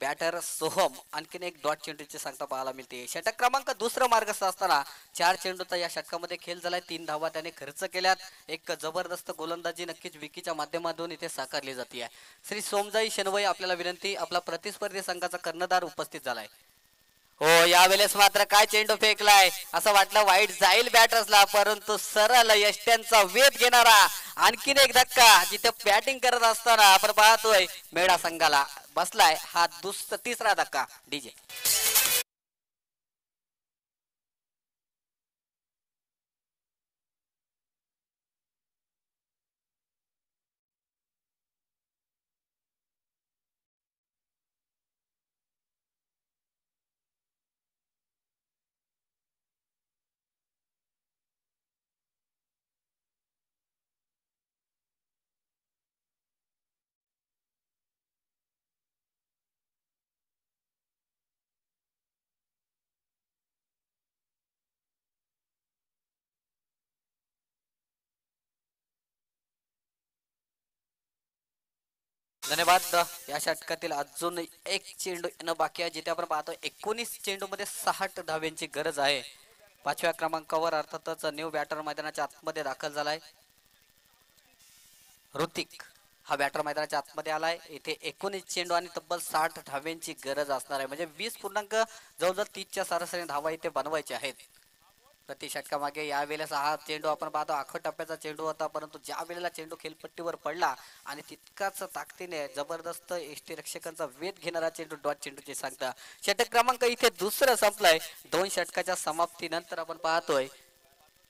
बॅटर सोहम आणखीन एक डॉट चेंडूची सांगता पाहायला मिळते. षटक क्रमांक दुसरा मार्गस्थ असताना 4 चेंडूचा या षटकामध्ये खेळ झालाय. 3 धावा त्याने खर्च केल्यात. एक जबरदस्त गोलंदाजी नक्कीच विकीच्या माध्यमातून इथे साकारली जाते. श्री सोमजाई शनवई आपल्याला विनंती, आपला प्रतिस्पर्धी संघाचा कर्णधार उपस्थित झालाय. हो, यावेळेस मात्र काय चेंडू फेकलाय, असं वाटलं वाईट जाईल बॅटर्सला, परंतु सरळ यष्ट्यांचा वेध घेणारा आणखीन एक धक्का. जिथे बॅटिंग करत असताना आपण पाहतोय मेढा संघाला बसलाय हा तिसरा धक्का. डीजे धन्यवाद. या षटकातील अजून एक चेंडू येणं बाकी आहे, जिथे आपण पाहतो 19 चेंडू मध्ये 60 धाव्यांची गरज आहे. 5व्या क्रमांकावर अर्थातच न्यू बॅटर मैदानाच्या आतमध्ये दाखल झालाय ऋतिक. हा बॅटर मैदानाच्या आतमध्ये आलाय. इथे 19 चेंडू आणि तब्बल 60 धाव्यांची गरज असणार आहे. म्हणजे 20 पूर्णांक जवळजवळ 30च्या सरासरी धावा इथे बनवायचे आहेत प्रति षटकामागे. यावेळेस हा चेंडू आपण पाहतो आखट टप्प्याचा चेंडू होता, परंतु ज्या वेळेला चेंडू खेळपट्टीवर पडला आणि तितकाच ताकदीने जबरदस्त यष्टीरक्षकांचा वेध घेणारा चेंडू डॉट चेंडूचे सांगता. षटक क्रमांक इथे दुसरं संपलाय. 2 षटकाच्या समाप्तीनंतर आपण पाहतोय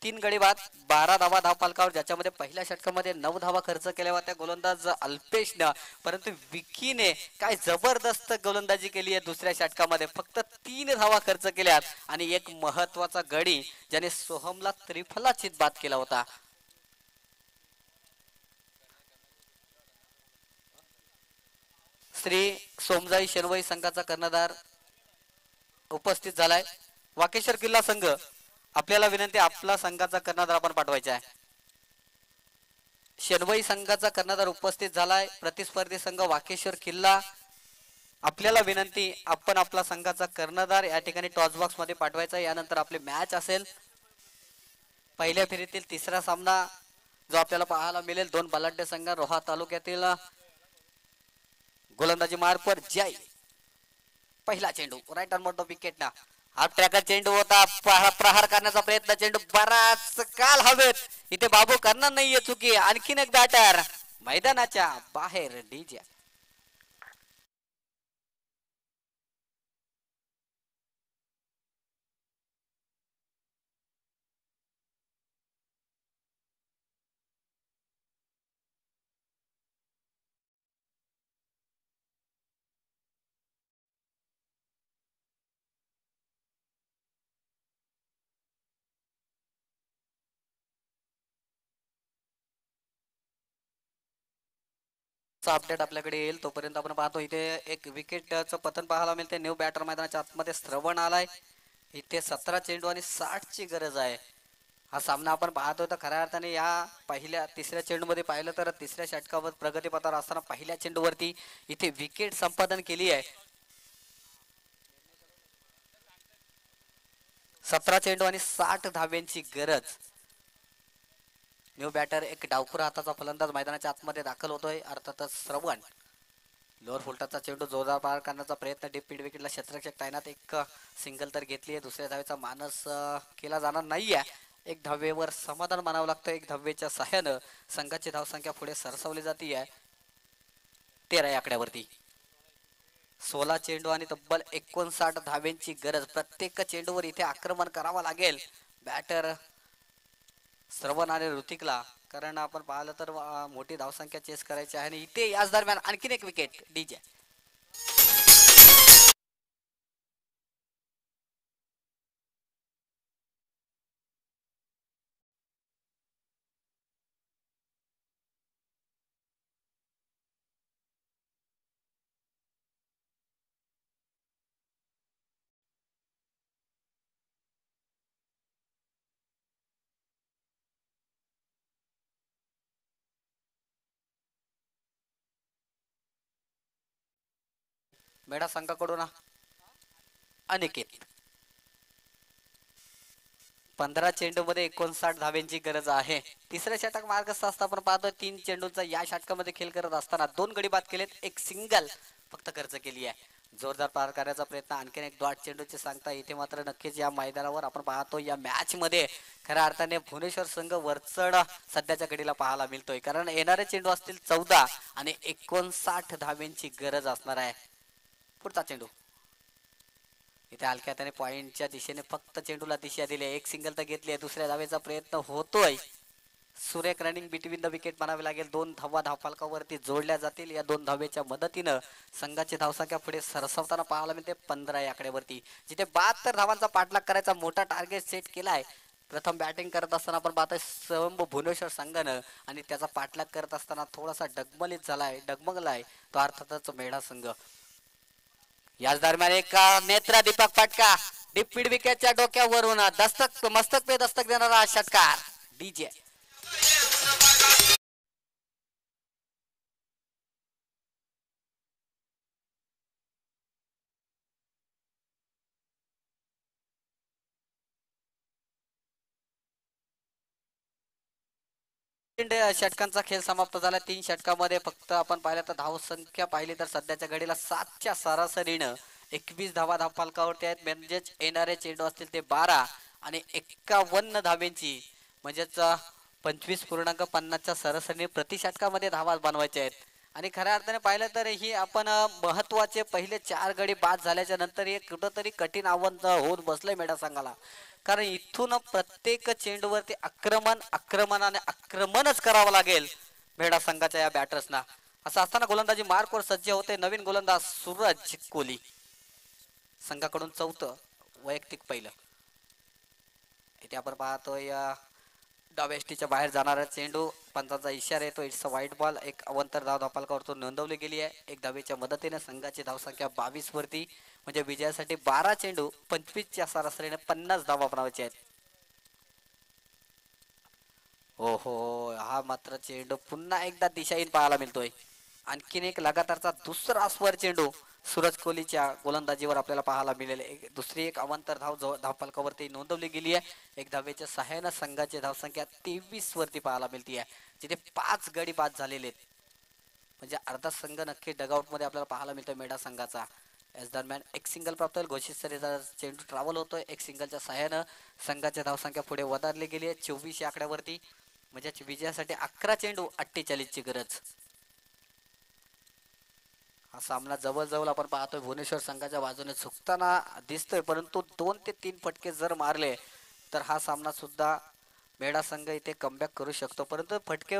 3 गडी बाद 12 धावा धावफलकावर, ज्याच्यामध्ये पहिल्या षटकामध्ये 9 धावा खर्च केल्या होत्या गोलंदाज अल्पेशनं, परंतु विकीने काय जबरदस्त गोलंदाजी केली आहे. दुसऱ्या षटकामध्ये फक्त 3 धावा खर्च केल्यात आणि एक महत्वाचा गडी ज्याने सोहमला त्रिफलाचित बाद केला होता. श्री सोमजाई शेनवई संघाचा कर्णधार उपस्थित झालाय. वाकेश्वर किल्ला संघ आपल्याला विनंती, आपला संघाचा कर्णधार आपण पाठवायचा आहे. शेनवई संघाचा कर्णधार उपस्थित झालाय. प्रतिस्पर्धी संघ वाकेश्वर किल्ला, आपल्याला विनंती, आपण आपला संघाचा कर्णधार या ठिकाणी टॉस बॉक्स मध्ये पाठवायचा. यानंतर आपली मॅच असेल. पहिल्या फेरीतील तिसरा सामना जो आपल्याला पाहायला मिळेल, 2 बलाढ्य संघ रोहा तालुक्यातील गोलंदाजी मार्फत जय. पहिला चेंडू राईट ऑन मोठो विकेट ना, हाफ ट्रॅकर चेंडू होता. प्रहार करण्याचा प्रयत्न, चेंडू बराच काल हवेत. इथे बाबू करणार नाहीये चुकी. आणखीन एक बॅटर मैदानाच्या बाहेर. डीजे अपडेट आपल्याकडे येईल. तोपर्यंत आपण पाहतो इथे एक विकेटचं पतन पाहायला मिळते. न्यू बॅटर मैदानाच्या आतमध्ये श्रवण आलाय. इथे 17 चेंडू आणि 60 ची गरज आहे. हा सामना आपण पाहतोय तर खऱ्या अर्थाने या तिसऱ्या चेंडू मध्ये पाहिलं तर तिसऱ्या षटकावर प्रगतीपथावर असताना पहिल्या चेंडूवरती इथे विकेट संपादन केली आहे. 17 चेंडू आणि 60 धाव्यांची गरज. न्यू बॅटर एक डावखुर हाताचा फलंदाज मैदानाच्या आतमध्ये दाखल होतोय, अर्थातच श्रवण. लोअर फुलटाचा चेंडू जोरदार पार करण्याचा प्रयत्न, डीप मिड विकेटला क्षेत्ररक्षक तैनात. एक सिंगल तर घेतली आहे. दुसऱ्या धावेचा मानस केला जाणार नाहीये. एक धावेवर समाधान मानावं लागतं. एक धावेच्या सहाय्यानं संघाची धावसंख्या पुढे सरसवली जाते आहे 13 या आकड्यावरती. 16 चेंडू आणि तब्बल 59 धाव्यांची गरज. प्रत्येक चेंडूवर इथे आक्रमण करावं लागेल बॅटर श्रवण आणि ऋतिकला, कारण आपण पाहिलं तर मोठी धावसंख्या चेस करायची आहे. आणि इथे याच दरम्यान आणखीन एक विकेट. डीजे मेढा संघाकडून अनिकेत. 15 चेंडू मध्ये 59 धाव्यांची गरज आहे. तिसऱ्या षटक मार्गस्थ असता आपण पाहतोय 3 चेंडूंचा या षटकामध्ये खेळ करत असताना 2 गडी बाद केलेत, एक सिंगल फक्त खर्च केली आहे. जोरदार पार करण्याचा प्रयत्न, आणखीन एक डॉट चेंडूचे सांगता. इथे मात्र नक्कीच या मैदानावर आपण पाहतो या मॅच मध्ये खऱ्या अर्थाने भुवनेश्वर संघ वरचढ सध्याच्या घडीला पाहायला मिळतोय, कारण येणारे चेंडू असतील 14 आणि 59 धाव्यांची गरज असणार आहे. पुढचा चेंडू इथे हलक्या त्याने पॉइंटच्या दिशेने फक्त चेंडूला दिशा दिली. एक सिंगल तर घेतली आहे. दुसऱ्या धावेचा प्रयत्न होतोय. सुरेख रनिंग बिटवीन द विकेट म्हणावे लागेल. 2 धावा धावफलकावरती जोडल्या जातील. या 2 धावेच्या मदतीनं संघाची धावसंख्या पुढे सरसवताना पाहायला मिळते 15 या आकड्यावरती, जिथे 72 धावांचा पाठलाग करायचा मोठा टार्गेट सेट केलाय. प्रथम बॅटिंग करत असताना आपण पाहतोय स्वयंभू भुवनेश्वर संघानं, आणि त्याचा पाठलाग करत असताना थोडासा डगमगलाय तो अर्थातच मेढा संघ. याच दरम्यान एक नेत्रा दीपक फटका डीप मिड विकेटच्या डोक्यावरून मस्तक पे दस्तक देणारा षटकार. डीजे षटकांचा खेळ समाप्त झाला. 3 षटकामध्ये फक्त आपण पाहिलं तर धाव संख्या पाहिली तर सध्याच्या घडीला 7च्या सरासरीनं 21 धावा धावफलकावरती आहेत. म्हणजेच येणारे चेंडू असतील ते 12 आणि 51 धावेंची म्हणजेच 25.50च्या सरासरीने प्रति षटकामध्ये धावा बनवायच्या आहेत. आणि खऱ्या अर्थाने पाहिलं तर ही आपण महत्वाचे पहिले 4 गडी बाद झाल्याच्या नंतर हे कुठंतरी कठीण आव्हान होऊन बसलंय मेढा संघाला. कारण इथून प्रत्येक चेंडूवरती आक्रमणाने आक्रमणच करावं लागेल मेढा संघाच्या या बॅटर्सना. असं असताना गोलंदाजी मार्कवर सज्ज होते नवीन गोलंदाज सूरज कोहली. संघाकडून चौथं वैयक्तिक पहिलं. इथे आपण पाहतोय डाव्या बाहेर जाणारा चेंडू, पंचांचा इशारा येतो. It's a white ball. एक अवंतर धाव धावफलकावरतून नोंदवली गेली आहे. एक धावेच्या मदतीने संघाची धावसंख्या 22 वरती. म्हणजे विजयासाठी 12 चेंडू 25च्या सरासरीने 50 धावा बनवायचे आहेत. हो हो, हा मात्र चेंडू पुन्हा एकदा दिशाहीन पाहायला मिळतोय. आणखीन एक लगातारचा दुसरा स्वर चेंडू सूरज कोहलीच्या गोलंदाजीवर आपल्याला पाहायला मिळेल. दुसरी एक अवंतर धावफलकावरती नोंदवली गेली आहे. एक धावेच्या सहाय्यानं संघाची धावसंख्या 23 वरती पाहायला मिळते आहे. जिथे 5 गडी बाद झालेले आहेत. म्हणजे अर्धा संघ नक्की डगआउट मध्ये आपल्याला पाहायला मिळतोय मेढा संघाचा. याच दरम्यान एक सिंगल प्राप्त होईल. घोषित सरीचा चेंडू ट्रॅव्हल होतोय. एक सिंगलच्या सहाय्यानं संघाची धावसंख्या पुढे वधारली गेली आहे 24 या आकड्यावरती. म्हणजे विजयासाठी 11 चेंडू 48ची गरज. हा सामना जवळजवळ आपण पाहतोय भुवनेश्वर संघाच्या बाजूने झुकताना दिसतोय. परंतु 2 ते 3 फटके जर मारले तर हा सामना सुद्धा मेढा संघ इथे कमबॅक करू शकतो. परंतु फटके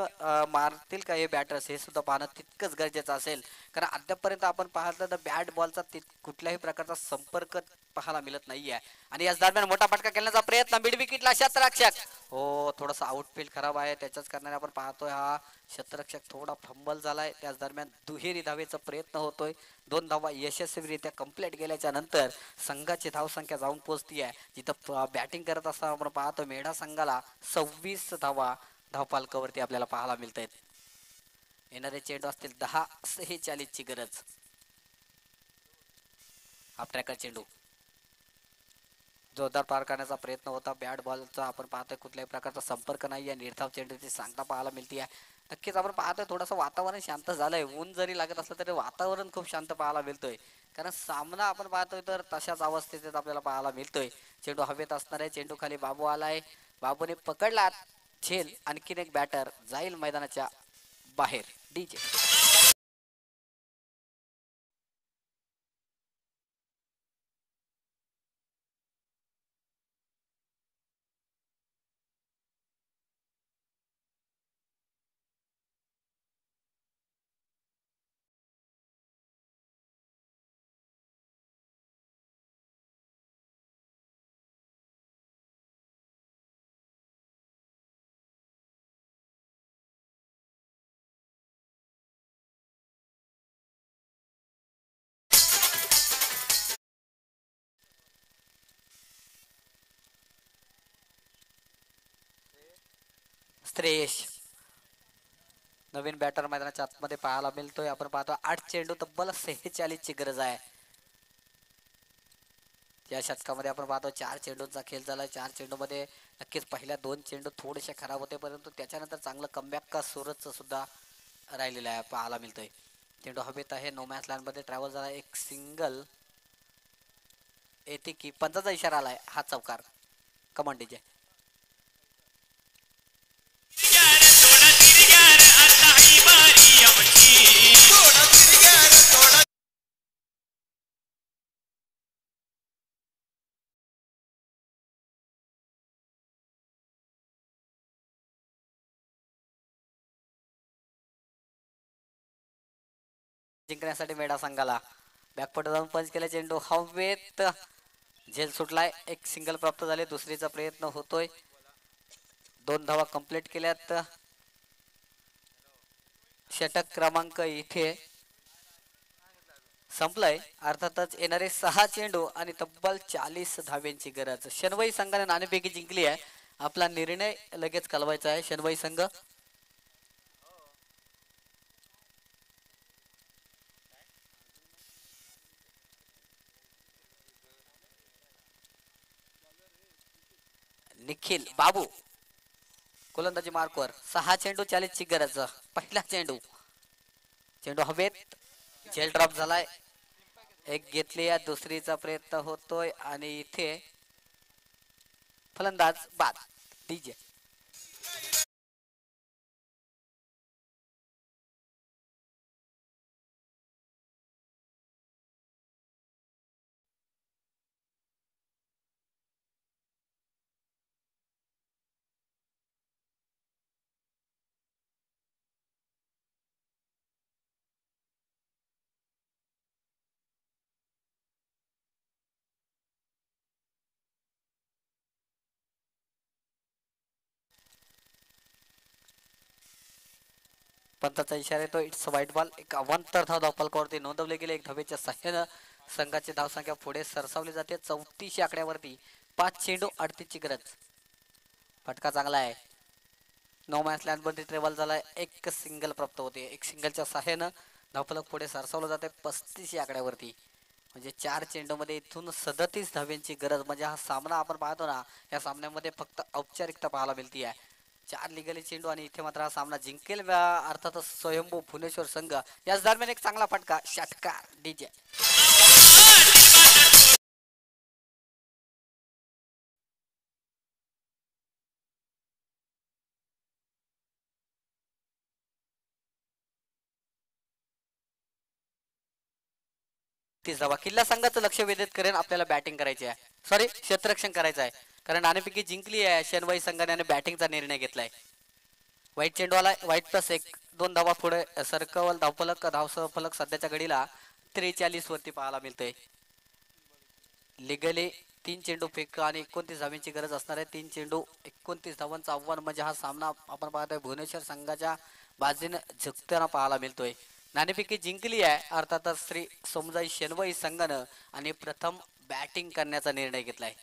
मारतील का हे बॅटर्स हे सुद्धा पाहणं तितकंच गरजेचं असेल. कारण अद्यापपर्यंत आपण पाहिलं तर बॅट बॉलचा कुठल्याही प्रकारचा संपर्क पाहायला मिळत नाहीये. आणि याच दरम्यान मोठा फटका खेळण्याचा प्रयत्न मिड विकेटला क्षेत्ररक्षक. हो, थोडासा आउटफील्ड खराब आहे. त्याच्याच कारणाने आपण पाहतोय हा क्षेत्ररक्षक थोडा फंबल झालाय. त्याच दरम्यान दुहेरी धावेचा प्रयत्न होतोय. 2 धावा यशस्वीरित्या कंप्लीट केल्याच्या नंतर संघाची धावसंख्या जाऊन पोहोचती आहे. जिथं बॅटिंग करत असताना आपण पाहतो मेढा संघाला 26 धावा धावफलकावरती आपल्याला पाहायला मिळत आहेत. येणारे चेंडू असतील 10-46ची गरज. हा ट्रॅकर चेंडू जोरदार पार करण्याचा प्रयत्न होता. बॅट बॉलचा आपण पाहतोय कुठल्याही प्रकारचा संपर्क नाही आहे. निर्धाव चेंडूची सांगता पाहायला मिळते आहे. नक्कीच आपण पाहतोय थोडंसं वातावरण शांत झालंय. ऊन जरी लागत असलं तरी वातावरण खूप शांत पाहायला मिळतोय. कारण सामना आपण पाहतोय तर तशाच अवस्थेत आपल्याला पाहायला मिळतोय. चेंडू हवेत असणार आहे. चेंडू खाली बाबू आलाय. बाबूने पकडला झेल. आणखीन एक बॅटर जाईल मैदानाच्या बाहेर. डीजे श्रेयश नवीन बॅटर मैदानाच्या आतमध्ये पाहायला मिळतोय. आपण पाहतो 8 चेंडू तब्बल 46ची गरज आहे. या षटकामध्ये आपण पाहतो 4 चेंडूंचा खेळ झाला. 4 चेंडूमध्ये नक्कीच पहिल्या 2 चेंडू थोडेसे खराब होते. परंतु त्याच्यानंतर चांगलं कमबॅक का सूरजचं सुद्धा राहिलेलं आहे पाहायला मिळतोय. चेंडू हवेत आहे. नो मॅच लाईन मध्ये ट्रॅव्हल झाला. एक सिंगल येते की पंचाचा इशारा आलाय. हा चौकार कमांड डीजे. जिंकण्यासाठी मेढा संघाला बॅकफुट जाऊन पंच केला. चेंडू हवेत झेल सुटलाय. एक सिंगल प्राप्त झाले. दुसरीचा प्रयत्न होतोय. 2 धावा कंप्लीट केल्यात. षटक क्रमांक इथे संपलाय. अर्थातच येणारे 6 चेंडू आणि तब्बल 40 धाव्यांची गरज. शनवई संघाने नाणेफेकी जिंकली आहे. आपला निर्णय लगेच कळवायचा आहे. शनवई संघ निखिल बाबू गोलंदाजी मार्कवर 6 चेंडू 40 ची गरज. पहिला चेंडू चेंडू हवेत, झेल ड्रॉप झालाय. एक घेतली या दुसरीचा प्रयत्न होतोय आणि इथे फलंदाज बाद. डीजे पंताचा इशारा येतो. It's white ball. एक अवांतर धाव धावफलकावरती नोंदवले गेले. एक धावेच्या सहाय्यानं संघाची धावसंख्या पुढे सरसावली जाते 34 आकड्यावरती. 5 चेंडू 38 ची गरज. फटका चांगला आहे. नो मॅच लँड मध्ये ट्रेवल झालाय. एक सिंगल प्राप्त होते. एक सिंगलच्या सहाय्यानं धावफलक पुढे सरसावलं जाते 35 आकड्यावरती. म्हणजे 4 चेंडू मध्ये इथून 37 धाव्यांची गरज. म्हणजे हा सामना आपण पाहतो ना, या सामन्यामध्ये फक्त औपचारिकता पाहायला मिळते आहे. 4 लिगली चेंडू आणि इथे मात्र हा सामना जिंकेल अर्थातच स्वयंभू भुवनेश्वर संघ. याच दरम्यान एक चांगला फटका षटकार. डीजे 30 धावा. किल्ला संघाचं लक्ष वेधित करेन. आपल्याला बॅटिंग करायची आहे, सॉरी क्षेत्ररक्षण करायचं आहे, कारण नाणेफेकी जिंकली आहे शेनवाई संघाने बॅटिंगचा निर्णय घेतलाय. वाईट चेंडू आलाय. वाईट प्लस 1. 2 धावा पुढे सर्कल धावफलक. धावफलक सध्याच्या घडीला 43 वरती पाहायला मिळतोय. लिगली 3 चेंडू फेक आणि 29 धावांची गरज असणार आहे. 3 चेंडू 29 धावांचं आव्हान. म्हणजे हा सामना आपण पाहतोय भुवनेश्वर संघाच्या बाजूने झुकताना पाहायला मिळतोय. नाणेफेकी जिंकली आहे अर्थातच श्री सोमजाई शेनवाई संघानं आणि प्रथम बॅटिंग करण्याचा निर्णय घेतलाय.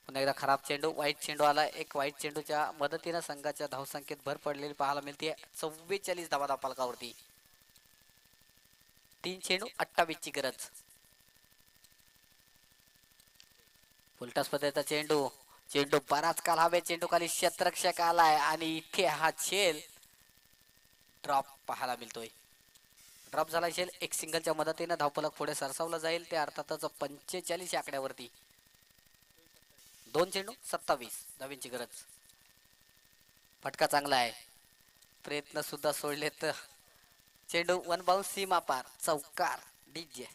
पुन्हा एकदा खराब चेंडू. वाईट चेंडू आला. एक वाईट चेंडूच्या मदतीनं संघाच्या धावसंख्येत भर पडलेली पाहायला मिळते. 44 धावा धावफलकावरती. 3 चेंडू 28 ची गरज. उलटा स्पर्धेचा चेंडू. चेंडू बराच काल हवे. चेंडू खाली क्षेत्ररक्षक आलाय आणि इथे हा झेल ड्रॉप पाहायला मिळतोय. ड्रॉप झाला झेल. एक सिंगलच्या मदतीनं धावफलक पुढे सरसावलं जाईल. ते अर्थातच 45 आकड्यावरती. 2 चेंडू 27 धावांची गरज. फटका चांगला आहे. प्रयत्न सुद्धा सोडले तर चेंडू वन बाउन्स सीमा पार. चौकार. डीजे